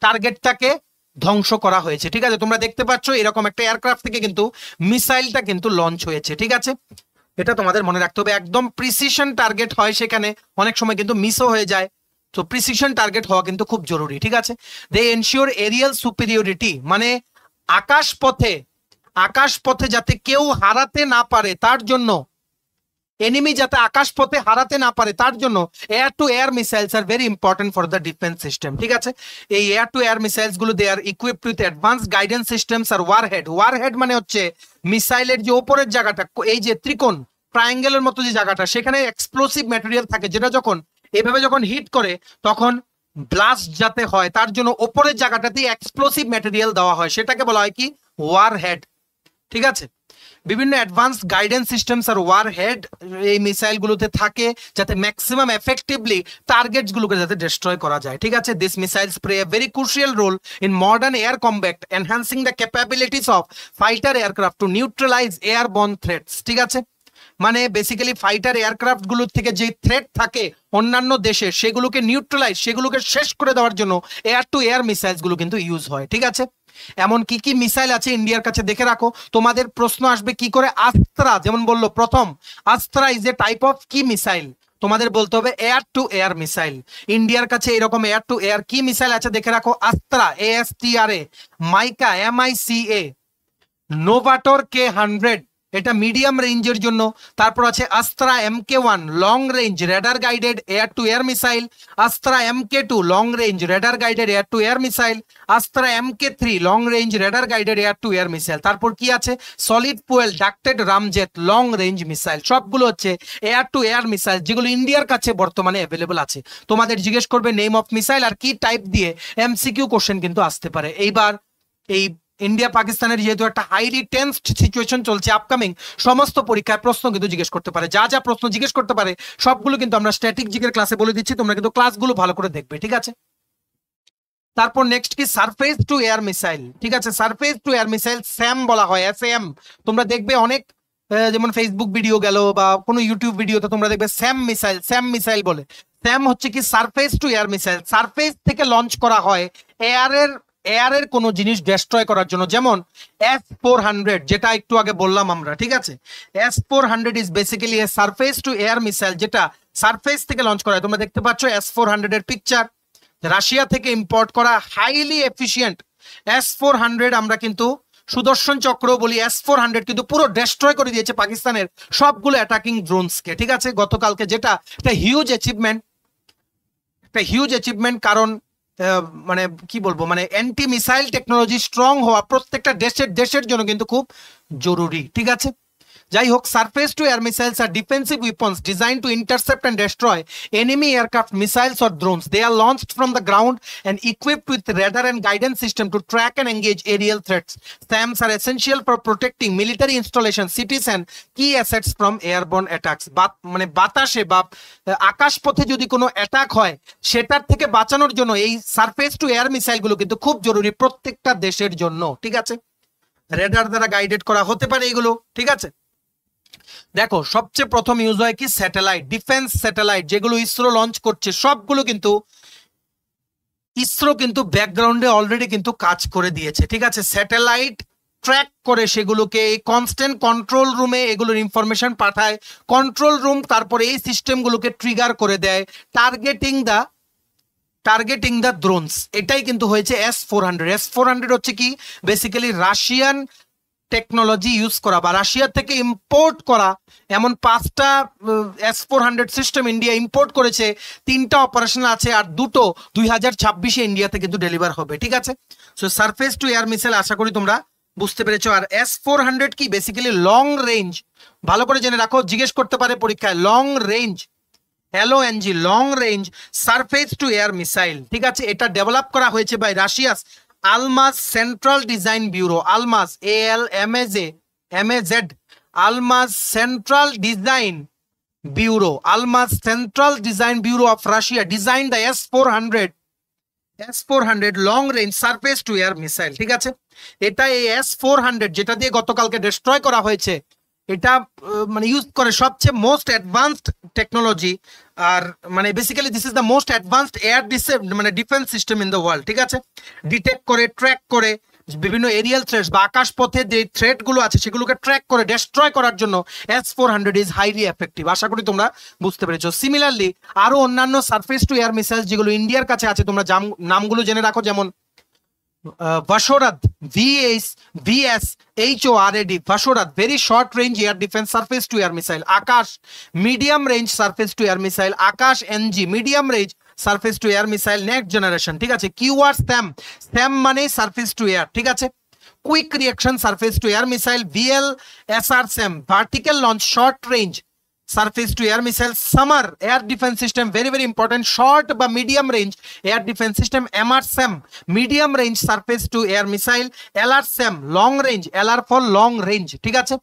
টার্গেটটাকে ধ্বংস করা হয়েছে। ঠিক আছে, তোমরা দেখতে পাচ্ছ এরকম একটা এয়ারক্রাফট থেকে কিন্তু মিসাইলটা কিন্তু লঞ্চ হয়েছে। ঠিক আছে, এটা তোমাদের মনে রাখতে হবে। একদম প্রিসিশন টার্গেট হয় সেখানে, অনেক সময় কিন্তু মিসও হয়ে যায়, তো প্রিসিশন টার্গেট হওয়া কিন্তু খুব জরুরি। ঠিক আছে, দে এনশিওর এরিয়াল সুপিরিয়রিটি, মানে আকাশপথে যাতে কেউ হারাতে না পারে তার জন্য, এনিমি যাতে আকাশপথে হারাতে না পারে তার জন্য air to air missiles are very important for the defence system. ঠিক আছে, এই এয়ার টু এয়ার মিসাইলস গুলো they are equipped with advance guidance systems আর ওয়ারহেড। ওয়ারহেড মানে হচ্ছে মিসাইলের যে উপরের জায়গাটা, এই যে ত্রিকোণ ট্রায়াঙ্গেলের মতো যে জায়গাটা, সেখানে এক্সপ্লোসিভ ম্যাটেরিয়াল থাকে, যেটা যখন এভাবে যখন হিট করে তখন ব্লাস্ট যাতে হয় তার জন্য উপরের জায়গাটাতেই এক্সপ্লোসিভ ম্যাটেরিয়াল দেওয়া হয়, সেটাকে বলা হয় কি? ওয়ারহেড। ঠিক আছে, বিভিন্ন অ্যাডভান্স গাইডেন্স সিস্টেমস আর ওয়ারহেড এই মিসাইল গুলোতে থাকে, যাতে ম্যাক্সিমাম এফেক্টিভলি টার্গেটস গুলোকে যাতে ডিস্ট্রয় করা যায়। ঠিক আছে, this missiles play a very crucial role in modern air combat, enhancing the capabilities of fighter aircraft to neutralise airborne threats. ঠিক আছে, মানে বেসিক্যালি ফাইটার এয়ারক্রাফট গুলোর থেকে যে থ্রেট থাকে অন্যান্য দেশে, সেগুলোকে নিউট্রালাইজ, সেগুলোকে শেষ করে দেওয়ার জন্য এয়ার টু এয়ার মিসাইলস গুলো কিন্তু ইউজ হয়। ঠিক আছে, এমন কি কি মিসাইল আছে ইন্ডিয়ার কাছে দেখে রাখো। তোমাদের প্রশ্ন আসবে কি করে? আস্ত্রা, যেমন বললো প্রথম, আস্ত্রা ইজ এ টাইপ অফ কি মিসাইল, তোমাদের বলতে হবে এয়ার টু এয়ার মিসাইল। ইন্ডিয়ার কাছে এরকম এয়ার টু এয়ার কি মিসাইল আছে দেখে রাখো। আস্ত্রা ASTRA, মাইকা MICA, নোভাটর K100, এটা মিডিয়াম রেঞ্জের জন্য। তারপর আছে Astra MK1 long range radar guided air to air missile, Astra MK2 long range radar guided air to air missile, Astra MK3 long range radar guided air to air missile. তারপর কি আছে? Solid fuel ducted ramjet long range missile. সবগুলো হচ্ছে air to air missile, যেগুলো ইন্ডিয়ার কাছে বর্তমানে available আছে। তোমাদের জিজ্ঞেস করবে নেম অফ মিসাইল আর কি টাইপ দিয়ে, MCQ কোশ্চেন কিন্তু আসতে পারে। এইবার এই ইন্ডিয়া পাকিস্তানের যেহেতু একটা হাইলি টেন্সড সিচুয়েশন চলছে আপকামিং, সমস্ত পরীক্ষায় প্রশ্ন কিন্তু জিজ্ঞেস করতে পারে। যা যা প্রশ্ন জিজ্ঞেস করতে পারে সবগুলো কিন্তু আমরা স্ট্র্যাটেজিকের ক্লাসে বলে দিচ্ছি, তোমরা কিন্তু ক্লাসগুলো ভালো করে দেখবে। ঠিক আছে। তারপর নেক্সট কি সারফেস টু এয়ার মিসাইল, ঠিক আছে, surface to air missile Sam বলা হয়, SAM। তোমরা দেখবে অনেক যেমন ফেসবুক ভিডিও গেল বা কোনো ইউটিউব ভিডিওতে তোমরা দেখবে স্যাম মিসাইল বলে। স্যাম হচ্ছে কি surface to air missile, surface থেকে লঞ্চ করা হয় এয়ারের কোনো জিনিস ডেস্ট্রয় করার জন্য। যেমন S-400 যেটা একটু আগে বললাম আমরা, ঠিক আছে, S-400 is basically A surface to air missile যেটা সারফেস থেকে লঞ্চ করা হয়। তোমরা দেখতে পাচ্ছ S-400 এর পিকচার, রাশিয়া থেকে ইম্পোর্ট করা হাইলি এফিশিয়েন্ট S-400। আমরা কিন্তু সুদর্শন চক্র বলি, S-400 কিন্তু পুরো ডেস্ট্রয় করে দিয়েছে পাকিস্তানের সবগুলো অ্যাটাকিং ড্রোনসকে, ঠিক আছে, গতকালকে, যেটা একটা হিউজ অ্যাচিভমেন্ট। কারণ মানে কি বলবো, মানে অ্যান্টি মিসাইল টেকনোলজি স্ট্রং হওয়া প্রত্যেকটা দেশের জন্য কিন্তু খুব জরুরি, ঠিক আছে। যাই হোক, surface to air missiles are defensive weapons design to intercept and destroy enemy aircraft missiles or drones. They are launched from the ground and equipped with radar and guidance system to track and engage aerial threats. SAMs are essential for protecting military installations, cities and key assets from airborne attacks. মানে বাতাসে বা আকাশপথে যদি কোনো attack হয় সেটার থেকে বাঁচানোর জন্য এই সারফেস টু এয়ার মিসাইলগুলো কিন্তু খুব জরুরি প্রত্যেকটা দেশের জন্য, ঠিক আছে। রেডার দ্বারা গাইডেড করা হতে পারে এগুলো, ঠিক আছে। দেখো, সবচেয়ে প্রথম ইউজ হয় কি স্যাটেলাইট, ডিফেন্স স্যাটেলাইট যেগুলো ইসরো লঞ্চ করছে, সবগুলো কিন্তু ইসরো কিন্তু ব্যাকগ্রাউন্ডে অলরেডি কিন্তু কাজ করে দিয়েছে, ঠিক আছে। স্যাটেলাইট ট্র্যাক করে সেগুলোকে কনস্ট্যান্ট কন্ট্রোল রুমে এগুলোর ইনফরমেশন পাঠায়, কন্ট্রোল রুম তারপরে এই সিস্টেমগুলোকে ট্রিগার করে দেয়, টার্গেটিং দ্য ড্রোনস। এটাই কিন্তু হয়েছে S-400 হচ্ছে কি বেসিক্যালি রাশিয়ান টেকনোলজি ইউজ করা বা রাশিয়া থেকে ইম্পোর্ট করা এমন 5টা S-400 সিস্টেম ইন্ডিয়া ইম্পোর্ট করেছে, 3টা অপারেশন আছে আর 2টো 2026-এ ইন্ডিয়াতে কিন্তু ডেলিভার হবে, ঠিক আছে। So surface to air missile আশা করি তোমরা বুঝতে পেরেছো। আর S-400 কি বেসিক্যালি লং রেঞ্জ, ভালো করে জেনে রাখো, জিজ্ঞেস করতে পারে পরীক্ষায়, long range LONG long range surface to air missile, ঠিক আছে। এটা ডেভেলপ করা হয়েছে by Russia's Almaz central design bureau, Almaz ALMAZ, Almaz central design bureau of Russia design the S-400 long range surface to air missile, ঠিক আছে। এটা এই S-400 যেটা দিয়ে গতকালকে ডিস্ট্রয় করা হয়েছে, এটা মানে ইউজ করে সবচেয়ে মোস্ট অ্যাডভান্সড টেকনোলজি। আর মানে basically this is the most advanced air মানে defence system in the world, ঠিক আছে। ডিটেক্ট করে, ট্র্যাক করে বিভিন্ন এরিয়াল থ্রেটস বা আকাশপথে যে থ্রেটগুলো আছে সেগুলোকে ট্র্যাক করে ডেস্ট্রয় করার জন্য S-400 ইজ হাইলি এফেক্টিভ। আশা করি তোমরা বুঝতে পেরেছো। সিমিলারলি আরো অন্যান্য সারফেস টু এয়ার মিসাইল যেগুলো ইন্ডিয়ার কাছে আছে, তোমরা নামগুলো জেনে রাখো, যেমন Vashodad, VSHORAD, Vashodad, very short range air defense surface to air missile. Akash, medium range surface to air missile. Akash NG, medium range surface to air missile, next generation, ঠিক আছে। কিওয়ার্ড SAM মানে surface to air, ঠিক আছে। Quick reaction surface to air missile, VLSR SAM, vertical launch short range surface to air missile. Summer air defense system, very very important, short বা medium range air defense system. MRSAM, medium range surface to air missile. LRSAM, long range, LR for long range, ঠিক আছে।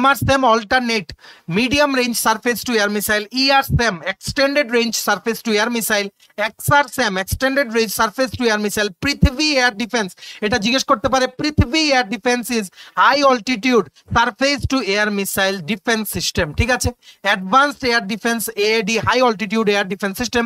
MRSAM alternate medium range surface to air missile. ERSAM extended range surface to air missile. XRSAM extended range surface to air missile. Prithvi air defense, এটা জিজ্ঞেস করতে পারে, Prithvi air defense is high altitude surface to air missile defense system, ঠিক আছে। Advanced air defense AAD, high altitude air defense system.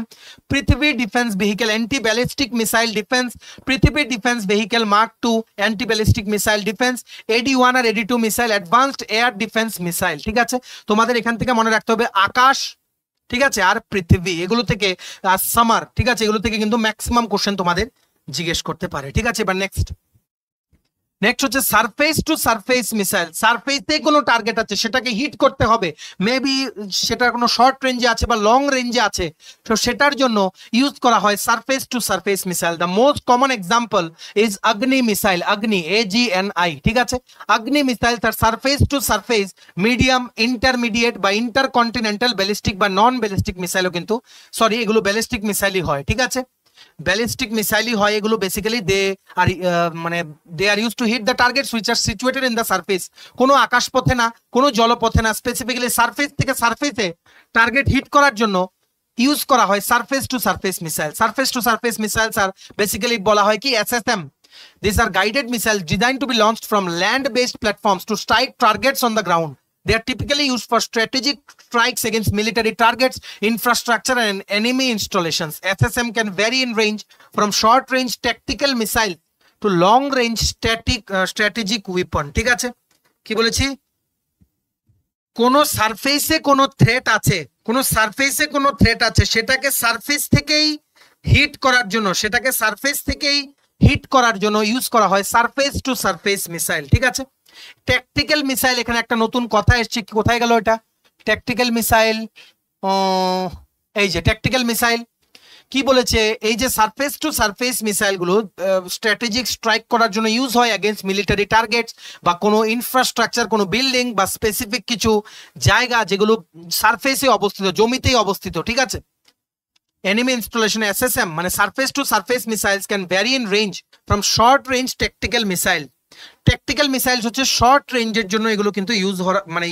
Prithvi defense vehicle anti ballistic missile defense. Prithvi defense vehicle Mark II anti ballistic missile defense. AD1 আর AD2 missile advanced air defence missile, ঠিক আছে। তোমাদের এখান থেকে মনে রাখতে হবে আকাশ, ঠিক আছে, আর পৃথিবী, এগুলো থেকে সামার, ঠিক আছে, এগুলো থেকে কিন্তু ম্যাক্সিমাম কোশ্চেন তোমাদের জিজ্ঞেস করতে পারে, ঠিক আছে। এবার নেক্সট হচ্ছে সারফেস টু সারফেস মিসাইল। সারফেসে কোনো টার্গেট আছে সেটাকে হিট করতে হবে, মেবি সেটা কোনো শর্ট রেঞ্জে আছে বা লং রেঞ্জে আছে, তো সেটার জন্য ইউজ করা হয় surface to surface missile. The most common example is Agni missile, Agni AGNI, ঠিক আছে। অগ্নি মিসাইল তার surface to surface, medium, intermediate বা ইন্টারকন্টিনেন্টাল ব্যালিস্টিক বা নন ব্যালিস্টিক মিসাইলও কিন্তু, সরি, এগুলো ব্যালিস্টিক মিসাইলই হয়, ঠিক আছে। ব্যালিস্টিক মিসাইলই হয় এগুলো। Basically they are use to hit the targets which are situated in the surface. কোনো আকাশপথে না, কোনো জলপথে না, স্পেসিফিক্যালি সারফেস থেকে সারফেসে টার্গেট হিট করার জন্য ইউজ করা হয় surface to surface missile. Surface to surface missiles are basically বলা হয় কি SSM। These are guided missiles designed to be launched from land-based platforms to strike targets on the ground. They are typically used for strategic strikes against military targets, infrastructure, and enemy installations. SSM can vary in range from short-range tactical missile to long-range strategic weapon. ঠিক আছে, কি বলেছি? কোন সারফেসে কোন threat আছে, কোন সারফেসে কোন থ্রেট আছে, সেটাকে সারফেস থেকেই হিট করার জন্য, সেটাকে সারফেস থেকেই হিট করার জন্য ইউজ করা হয় সারফেস টু সারফেস মিসাইল। ঠিক আছে, ট্যাকটিক্যাল মিসাইল, এখানে একটা নতুন কথা এসছে, কোথায় গেল এটা? ট্যাকটিক্যাল মিসাইল, এই যে ট্যাকটিক্যাল মিসাইল কি বলেছে, এই যে সারফেস টু সারফেস মিসাইল গুলো স্ট্র্যাটেজিক স্ট্রাইক করার জন্য ইউজ হয় এগেইনস্ট মিলিটারি টার্গেটস বা কোনো ইনফ্রাস্ট্রাকচার, কোনো বিল্ডিং বা স্পেসিফিক কিছু জায়গা যেগুলো সারফেসে অবস্থিত, জমিতেই অবস্থিত। ঠিক আছে, enemy installation SSM মানে surface to surface missiles can vary in range from short range tactical missile. Tactical missiles হচ্ছে শর্ট রেঞ্জের জন্য, এগুলো কিন্তু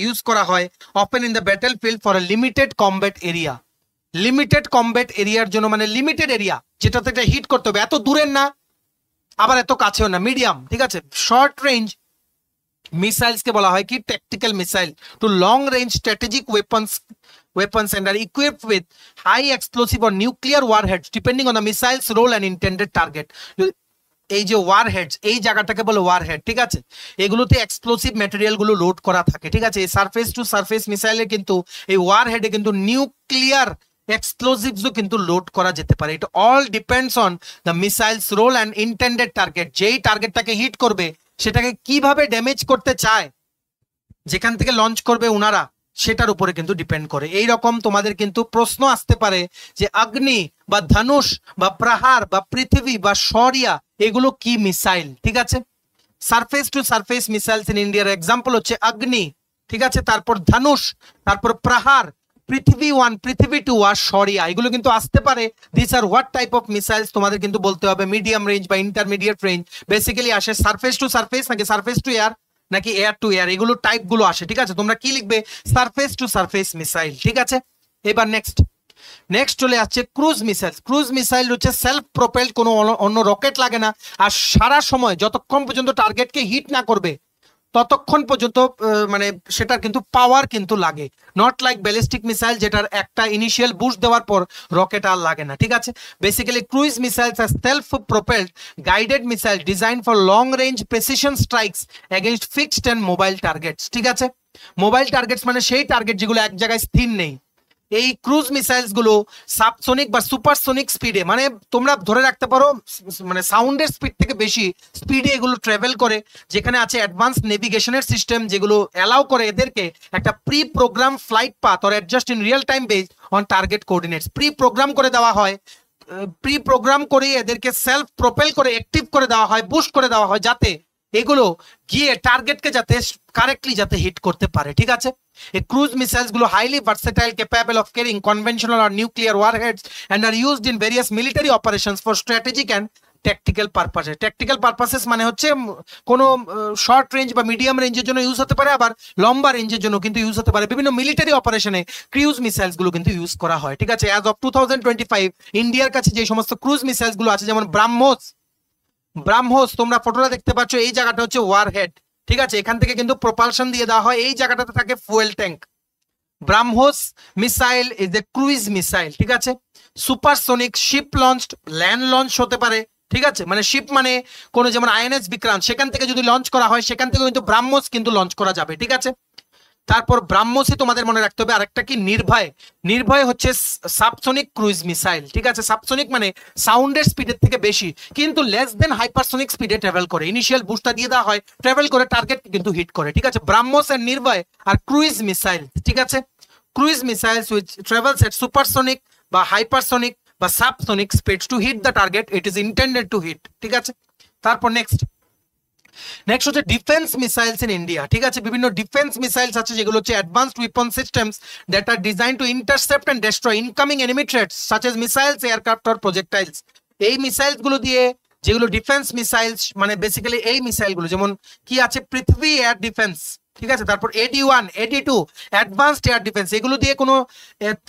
ইউজ করা হয় often in the battlefield for a limited combat area. Limited combat এরিয়ার জন্য, মানে লিমিটেড এরিয়া যেটাতে এটা হিট করতে হবে, এত দূরের না আবার এত কাছেও না, মিডিয়াম। ঠিক আছে, শর্ট রেঞ্জ মিসাইলস কে বলা হয় কি tactical missile to long range strategic weapons and are equipped with high explosive or nuclear warheads depending on the missile's role and intended target. এই যে ওয়ারহেডস, এই জায়গাটাকে বলে ওয়ারহেড। ঠিক আছে, এগুলোতে এক্সপ্লোসিভ ম্যাটেরিয়াল গুলো লোড করা থাকে। ঠিক আছে, এই সারফেস টু সারফেস মিসাইলে কিন্তু এই ওয়ারহেডে কিন্তু নিউক্লিয়ার এক্সপ্লোসিভসও কিন্তু লোড করা যেতে পারে। It all depends on the missiles role and intended target. যেই টার্গেটটাকে হিট করবে সেটাকে কিভাবে ড্যামেজ করতে চায়, যেখান থেকে লঞ্চ করবে ওনারা, সেটার উপরে কিন্তু ডিপেন্ড করে। এই রকম তোমাদের কিন্তু প্রশ্ন আসতে পারে যে অগ্নি বা ধনুষ বা প্রহার বা পৃথিবী বা শৌর্য এগুলো কি মিসাইল। ঠিক আছে, surface to surface missiles in ইন্ডিয়ার এক্সাম্পল হচ্ছে অগ্নি, ঠিক আছে, তারপর ধনুষ, তারপর প্রহার, পৃথিবী 1, পৃথিবী 2 আর শৌর্য, এগুলো কিন্তু আসতে পারে। This are what type of missiles, তোমাদের কিন্তু বলতে হবে মিডিয়াম রেঞ্জ বা ইন্টারমিডিয়েট রেঞ্জ। বেসিক্যালি আসে সারফেস টু সারফেস নাকি সারফেস টু এয়ার নাকি এয়ার টু এয়ার, এগুলো টাইপ গুলো আসে। ঠিক আছে, তোমরা কি লিখবে? Surface to surface missile. ঠিক আছে, এবার নেক্সট চলে আসছে ক্রুজ মিসাইল। ক্রুজ মিসাইল হচ্ছে সেলফ প্রোপেলড, কোনো অন্য রকেট লাগে না, আর সারা সময় যতক্ষণ পর্যন্ত টার্গেটকে হিট না করবে ততক্ষণ পর্যন্ত মানে সেটার কিন্তু পাওয়ার কিন্তু লাগে। নট লাইক ব্যালিস্টিক মিসাইল যেটার একটা ইনিশিয়াল বুস্ট দেওয়ার পর রকেট আর লাগে না। ঠিক আছে, basically cruise missiles are self propelled guided missile design for long range precision strikes against fixed and mobile targets. ঠিক আছে, মোবাইল টার্গেটস মানে সেই টার্গেট যেগুলো এক জায়গায় স্থির নেই। এই ক্রুজ মিসাইলস গুলো সাবসোনিক বা সুপারসোনিক স্পিডে, মানে তোমরা ধরে রাখতে পারো মানে সাউন্ডের স্পিড থেকে বেশি স্পিডে এগুলো ট্রাভেল করে, যেখানে আছে অ্যাডভান্স নেভিগেশনের সিস্টেম যেগুলো অ্যালাউ করে এদেরকে একটা pre programme flight path or adjust in real time based on target coordinates. Pre programme করে দেওয়া হয়, প্রি প্রোগ্রাম করে এদেরকে সেলফ প্রোপেল করে অ্যাক্টিভ করে দেওয়া হয়, বুস্ট করে দেওয়া হয়, যাতে এগুলো গিয়ে টার্গেটকে যাতে কারেক্টলি যাতে হিট করতে পারে। ঠিক আছে, এই ক্রুজ মিসাইলস গুলো highly versatile, capable of carrying conventional or nuclear warheads and are used in various military operations for strategic and tactical purposes. Tactical purposes মানে হচ্ছে কোনো শর্ট রেঞ্জ বা মিডিয়াম রেঞ্জের জন্য ইউজ হতে পারে, আবার লম্বা রেঞ্জের জন্য কিন্তু ইউজ হতে পারে। বিভিন্ন মিলিটারি অপারেশনে ক্রুজ মিসাইলস গুলো কিন্তু ইউজ করা হয়। ঠিক আছে, অ্যাজ অফ 2025 ইন্ডিয়ার কাছে যে সমস্ত ক্রুজ মিসাইলস গুলো আছে, যেমন ব্রাহ্মোস, তোমরা ফটোটা দেখতে পাচ্ছ, এই জায়গাটা হচ্ছে ওয়ারহেড। ঠিক আছে, এখান থেকে কিন্তু প্রপালশন দিয়ে দেওয়া হয়, এই জায়গাটাতে থাকে fuel tank. BrahMos missile is the cruise missile. ঠিক আছে, supersonic, ship launched, land launch হতে পারে। ঠিক আছে, মানে শিপ মানে কোনো যেমন INS বিক্রান্ত, সেখান থেকে যদি লঞ্চ করা হয় সেখান থেকে কিন্তু ব্রাহ্মোস কিন্তু লঞ্চ করা যাবে। ঠিক আছে, তারপর ব্রাহ্মোসই তোমাদের মনে রাখতে হবে। আরেকটা কি নির্ভয় হচ্ছে সাবসোনিক ক্রুইজ মিসাইল। ঠিক আছে, সাবসোনিক মানে সাউন্ডের স্পিডের থেকে বেশি কিন্তু লেস দেন হাইপারসোনিক স্পিডে ট্রাভেল করে, ইনিশিয়াল বুস্টটা দিয়ে দেওয়া হয়, ট্রাভেল করে টার্গেট কিন্তু হিট করে। ঠিক আছে, ব্রাহ্মোস এন্ড নির্ভয় আর ক্রুইজ মিসাইল। ঠিক আছে, cruise missiles which travels at supersonic বা হাইপারসোনিক বা subsonic speeds to hit the target it is intended to hit. ঠিক আছে, তারপর নেক্সট হচ্ছে ডিফেন্স মিসাইলস ইন ইন্ডিয়া। ঠিক আছে, বিভিন্ন ডিফেন্স মিসাইলস আছে যেগুলো হচ্ছে advanced weapon systems that are design to intercept and destroy incoming enemy threats such as missiles, aircraft or projectiles. এই মিসাইলস গুলো দিয়ে যেগুলো ডিফেন্স মিসাইলস, মানে বেসিক্যালি এই মিসাইল গুলো যেমন কি আছে, পৃথিবী এয়ার ডিফেন্স। ঠিক আছে, তারপর AD1, AD2 advanced air defence, এগুলো দিয়ে কোনো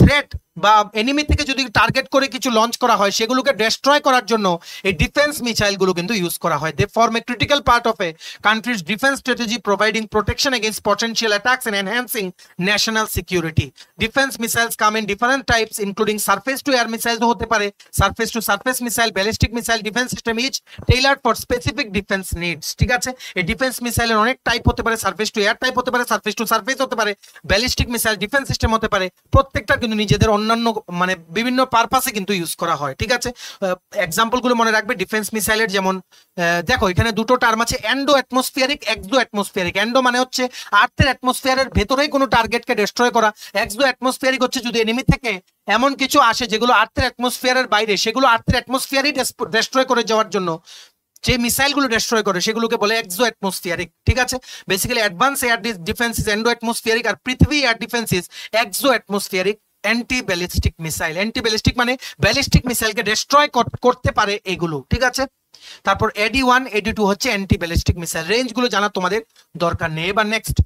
থ্রেট বা এনিমি থেকে যদি টার্গেট করে কিছু লঞ্চ করা হয় সেগুলোকে ডেস্ট্রয় করার জন্য এই ডিফেন্স মিসাইলগুলো কিন্তু ইউজ করা হয়। They form a critical part of a country's defence strategy providing protection against potential attacks and enhancing national security. Defence missiles come in different types including surface to air missile হতে পারে, surface to surface missile, ballistic missile, defence system each tailored for specific defence needs. ঠিক আছে, এই defence মিসাইলের অনেক type হতে পারে, surface to air type হতে পারে, সারফেস টু সারফেস হতে পারে, ব্যালিস্টিক মিসাইল, ডিফেন্স সিস্টেম হতে পারে। প্রত্যেকটা কিন্তু নিজেদের অন্যান্য মানে বিভিন্ন পারপাসে কিন্তু ইউজ করা হয়। ঠিক আছে, এক্সাম্পল গুলো মনে রাখবে ডিফেন্স মিসাইলের। যেমন দেখো এখানে দুটো টার্ম আছে, endo atmospheric, exo atmospheric. Endo মানে হচ্ছে আর্থের অ্যাটমসফিয়ারের ভেতরেই কোনো টার্গেটকে ডিস্ট্রয় করা, এক্সো অ্যাটমসফিয়ারিক হচ্ছে যদি এনিমি থেকে এমন কিছু আসে যেগুলো আর্থের অ্যাটমসফিয়ারের বাইরে, সেগুলো আর্থের অ্যাটমসফিয়ারই ডিস্ট্রয় করে যাওয়ার জন্য যে মিসাইলগুলো ডিস্ট্রয় করে সেগুলোকে বলে এক্সো অ্যাটমসফিয়ারিক। ঠিক আছে, basically advance air defence is endo atmospheric আর Prithvi air defence is exo atmospheric anti ballistic missile. Anti ballistic মানে ব্যালিস্টিক মিসাইলকে ডিস্ট্রয় করতে পারে এগুলো। ঠিক আছে, তারপর AD-1 AD-2 হচ্ছে অ্যান্টি ব্যালিস্টিক মিসাইল। রেঞ্জগুলো জানা তোমাদের দরকার নেই। এবার নেক্সট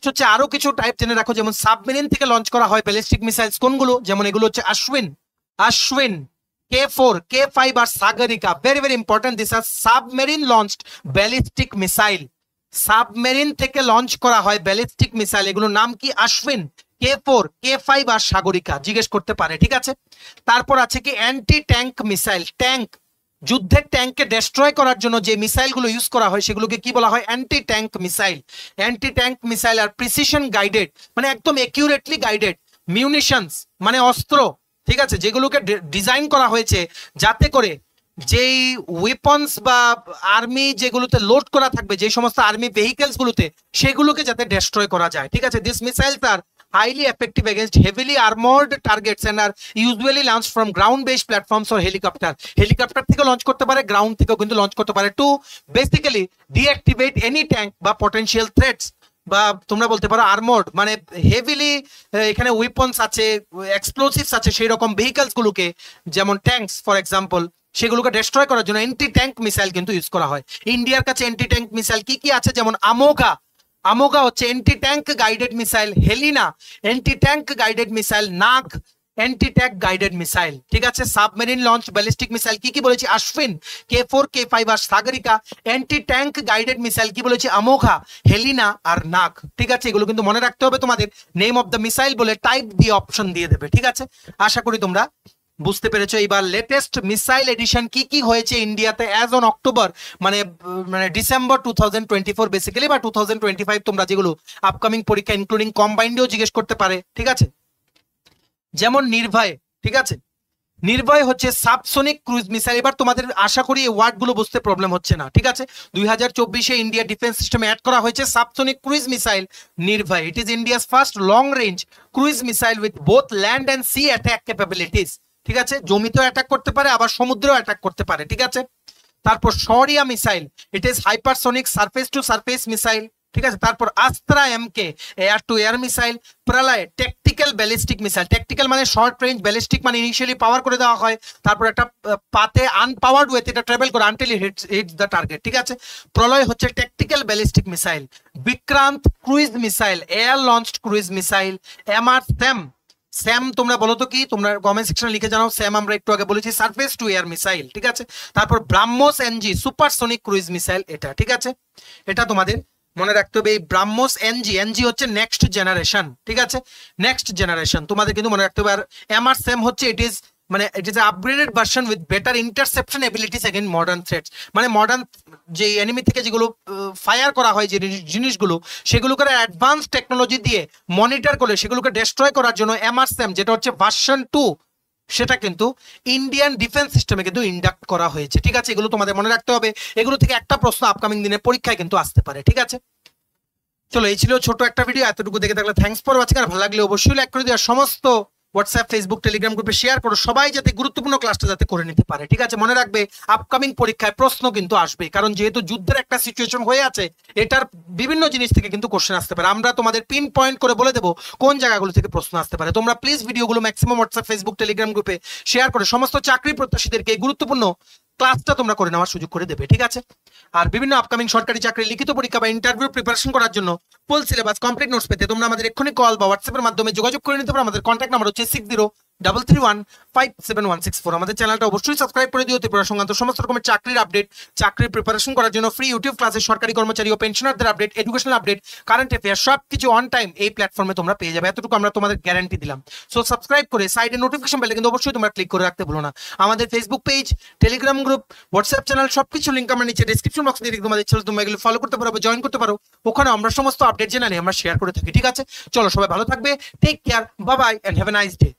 হচ্ছে আরো কিছু টাইপ জেনে রাখো, যেমন সাবমেরিন থেকে লঞ্চ করা হয় ব্যালিস্টিক মিসাইলস কোনগুলো, যেমন এগুলো হচ্ছে অশ্বিন, K4, K5 আর Sagarika. Very very important, this are submarine launched ballistic missile. Submarine থেকে লঞ্চ করা হয় ব্যালিস্টিক মিসাইল, এগুলোর নাম কি? অশ্বিন, K4, K5 আর সাগরিকা, জিজ্ঞেস করতে পারে। ঠিক আছে, তারপর আছে কি অ্যান্টি ট্যাঙ্ক মিসাইল। ট্যাঙ্ক, যুদ্ধের ট্যাঙ্ককে ডেস্ট্রয় করার জন্য যে মিসাইলগুলো ইউজ করা হয় সেগুলোকে কি বলা হয়? Anti tank missile. Anti tank missile আর প্রিসিশন গাইডেড মানে একদম একিউরেটলি গাইডেড মিউনিশনস মানে অস্ত্র। ঠিক আছে, যেগুলোকে ডিজাইন করা হয়েছে যাতে করে যেই ওয়েপন্স বা আর্মি যেগুলোতে লোড করা থাকবে, যে সমস্ত আর্মি ভেহিকেলস গুলোতে, সেগুলোকে যাতে ডেস্ট্রয় করা যায়। ঠিক আছে, this missiles are highly effective against heavily armored targets and are usually launched from ground based platforms or helicopter থেকে লঞ্চ করতে পারে, গ্রাউন্ড থেকেও কিন্তু লঞ্চ করতে পারে, to basically deactivate any tank বা পটেনশিয়াল থ্রেটস, বা তোমরা বলতে পারো আর্মোর্ড মানে হেভিলি এখানে উইপন্স আছে, এক্সপ্লোসিভস আছে, সেই রকম ভেহিকলস গুলোকে, যেমন ট্যাঙ্কস ফর এক্সাম্পল, সেগুলোকে ডেস্ট্রয় করার জন্য অ্যান্টি ট্যাঙ্ক মিসাইল কিন্তু ইউজ করা হয়। ইন্ডিয়ার কাছে অ্যান্টি ট্যাঙ্ক মিসাইল কি কি আছে, যেমন আমোগা হচ্ছে anti tank guided missile, Helena anti tank guided missile, নাগ অ্যান্টি ট্যাঙ্ক গাইডেড মিসাইল। ঠিক আছে, সাবমেরিন লঞ্চ ব্যালিস্টিক মিসাইল কি কি বলেছি? অশ্বিন, K4, K5 আর Sagarika. Anti tank guided missile কি বলেছি? আমোঘা, হেলিনা আর নাগ। ঠিক আছে, এগুলো কিন্তু মনে রাখতে হবে তোমাদের। নেম অফ দ্য মিসাইল বলে টাইপ দিয়ে অপশন দিয়ে দেবে। ঠিক আছে, আশা করি তোমরা বুঝতে পেরেছো। এবার লেটেস্ট মিসাইল এডিশন কি কি হয়েছে ইন্ডিয়াতে অ্যাজ অন অক্টোবর মানে ডিসেম্বর 2024 বেসিক্যালি, বা 2025 তোমরা যেগুলো আপকামিং পরীক্ষা ইনক্লুডিং কম্বাইন্ডেও জিজ্ঞেস করতে পারে। ঠিক আছে, যেমন নির্ভয়। ঠিক আছে, নির্ভয় হচ্ছে সাবসোনিক ক্রুজ মিসাইল। এবার তোমাদের আশা করি এই ওয়ার্ডগুলো বুঝতে প্রবলেম হচ্ছে না। ঠিক আছে, 2024-এ ইন্ডিয়া ডিফেন্স সিস্টেমে অ্যাড করা হয়েছে subsonic cruise missile Nirbhay. It is India's first long range cruise missile with both land and sea attack capabilities. ঠিক আছে, জমিতেও অ্যাটাক করতে পারে, আবার সমুদ্রেও অ্যাটাক করতে পারে। ঠিক আছে, তারপর শরিয়া missile, it is hypersonic surface to surface missile. ঠিক আছে, তারপর আস্ত্রা MK air to air missile. Pralay tactical ballistic missile, tactical মানে শর্ট রেঞ্জ, ব্যালিস্টিক মানে ইনিশিয়ালি পাওয়ার করে দেওয়া হয়, তারপর একটা পাতে আনপাওয়ার্ড ওয়েতে এটা ট্রাভেল করে until it hits the target. ঠিক আছে, প্রলয় হচ্ছে tactical ballistic missile. Vikrant cruise missile, air launched cruise missile. MR SAM তোমরা বলো তো কি, তোমরা কমেন্ট সেকশনে লিখে জানাও। স্যাম আমরা একটু আগে বলেছি সারফেস টু এয়ার মিসাইল। ঠিক আছে, তারপর BrahMos NG supersonic cruise missile এটা। ঠিক আছে, এটা তোমাদের মনে রাখতে হবে। এই ব্রাহ্মোস NG হচ্ছে নেক্সট জেনারেশন। ঠিক আছে, নেক্সট জেনারেশন তোমাদের কিন্তু মনে রাখতে হবে। আর MR স্যাম হচ্ছে it is upgraded version with better interception abilities against modern threats. মানে মডার্ন যে এনিমি থেকে যেগুলো ফায়ার করা হয় যে জিনিসগুলো, সেগুলোকে অ্যাডভান্স টেকনোলজি দিয়ে মনিটর করে সেগুলোকে ডেস্ট্রয় করার জন্য MR স্যাম যেটা হচ্ছে ভার্সন 2, সেটা কিন্তু ইন্ডিয়ান ডিফেন্স সিস্টেমে কিন্তু ইন্ডাক্ট করা হয়েছে। ঠিক আছে, এগুলো তোমাদের মনে রাখতে হবে। এগুলো থেকে একটা প্রশ্ন আপকামিং দিনে পরীক্ষায় কিন্তু আসতে পারে। ঠিক আছে, চলো এই ছিল ছোট একটা ভিডিও। এতটুকু দেখে থাকলে থ্যাঙ্কস ফর ওয়াচিং। আর ভালো লাগলে অবশ্যই লাইক করে দিও, আর সমস্ত হোয়াটসঅ্যাপ, ফেসবুক, টেলিগ্রাম গ্রুপে শেয়ার করো, সবাই যাতে গুরুত্বপূর্ণ ক্লাসটা যাতে করে নিতে পারে। ঠিক আছে, মনে রাখবে আপকামিং পরীক্ষায় প্রশ্ন কিন্তু আসবে, কারণ যেহেতু যুদ্ধের একটা সিচুয়েশন হয়ে আছে, এটার বিভিন্ন জিনিস থেকে কিন্তু কোশ্চেন আসতে পারে। আমরা তোমাদের পিন পয়েন্ট করে বলে দেবো কোন জায়গাগুলো থেকে প্রশ্ন আসতে পারে। তোমরা প্লিজ ভিডিওগুলো ম্যাক্সিমাম হোয়াটসঅ্যাপ, ফেসবুক, টেলিগ্রাম গ্রুপে শেয়ার করে সমস্ত চাকরি প্রত্যাশীদেরকে এই গুরুত্বপূর্ণ ক্লাসটা তোমরা করে নেওয়ার সুযোগ করে দেবে। ঠিক আছে, আর বিভিন্ন আপকামিং সরকারি চাকরির লিখিত পরীক্ষা বা ইন্টারভিউ প্রিপারেশন করার জন্য ফুল সিলেবাস কমপ্লিট নোটস পেতে তোমরা আমাদের এক্ষুনি কল বা হোয়াটসঅ্যাপের মাধ্যমে যোগাযোগ করে নিতে পারো। আমাদের কন্ট্যাক্ট নাম্বার হচ্ছে 6033157164। আমাদের চ্যানেলটা অবশ্যই সাবস্ক্রাইব করে দিও ত্রিপুরা সংক্রান্ত সমস্ত রকমের চাকরির আপডেট, চাকরির প্রিপারেশন করার জন্য ফ্রি ইউটিউব ক্লাসে, সরকারি কর্মচারী ও পেনশনারদের update, educational update, current affair সবকিছু অন টাইম এই প্ল্যাটফর্মে তোমরা পেয়ে যাবে। এতটুকু আমরা তোমাদের গ্যারান্টি দিলাম। সো সাবস্ক্রাইব করে সাইডে নোটিফিকেশন বেলটা কিন্তু অবশ্যই তোমরা ক্লিক করে রাখতে ভুলো না। আমাদের Facebook page, Telegram group, WhatsApp channel সবকিছু লিংক আমরা নিচে ডেসক্রিপশন বক্সে দিয়ে তোমাদের চ্যানেল তোমরা এগুলো ফলো করতে পারো, জয়েন করতে পারো। ওখানে আমরা সমস্ত আপডেট জেনে আমরা শেয়ার করে থাকি। ঠিক আছে, চলো সবাই ভালো থাকবে, take care, bye bye and have a nice day.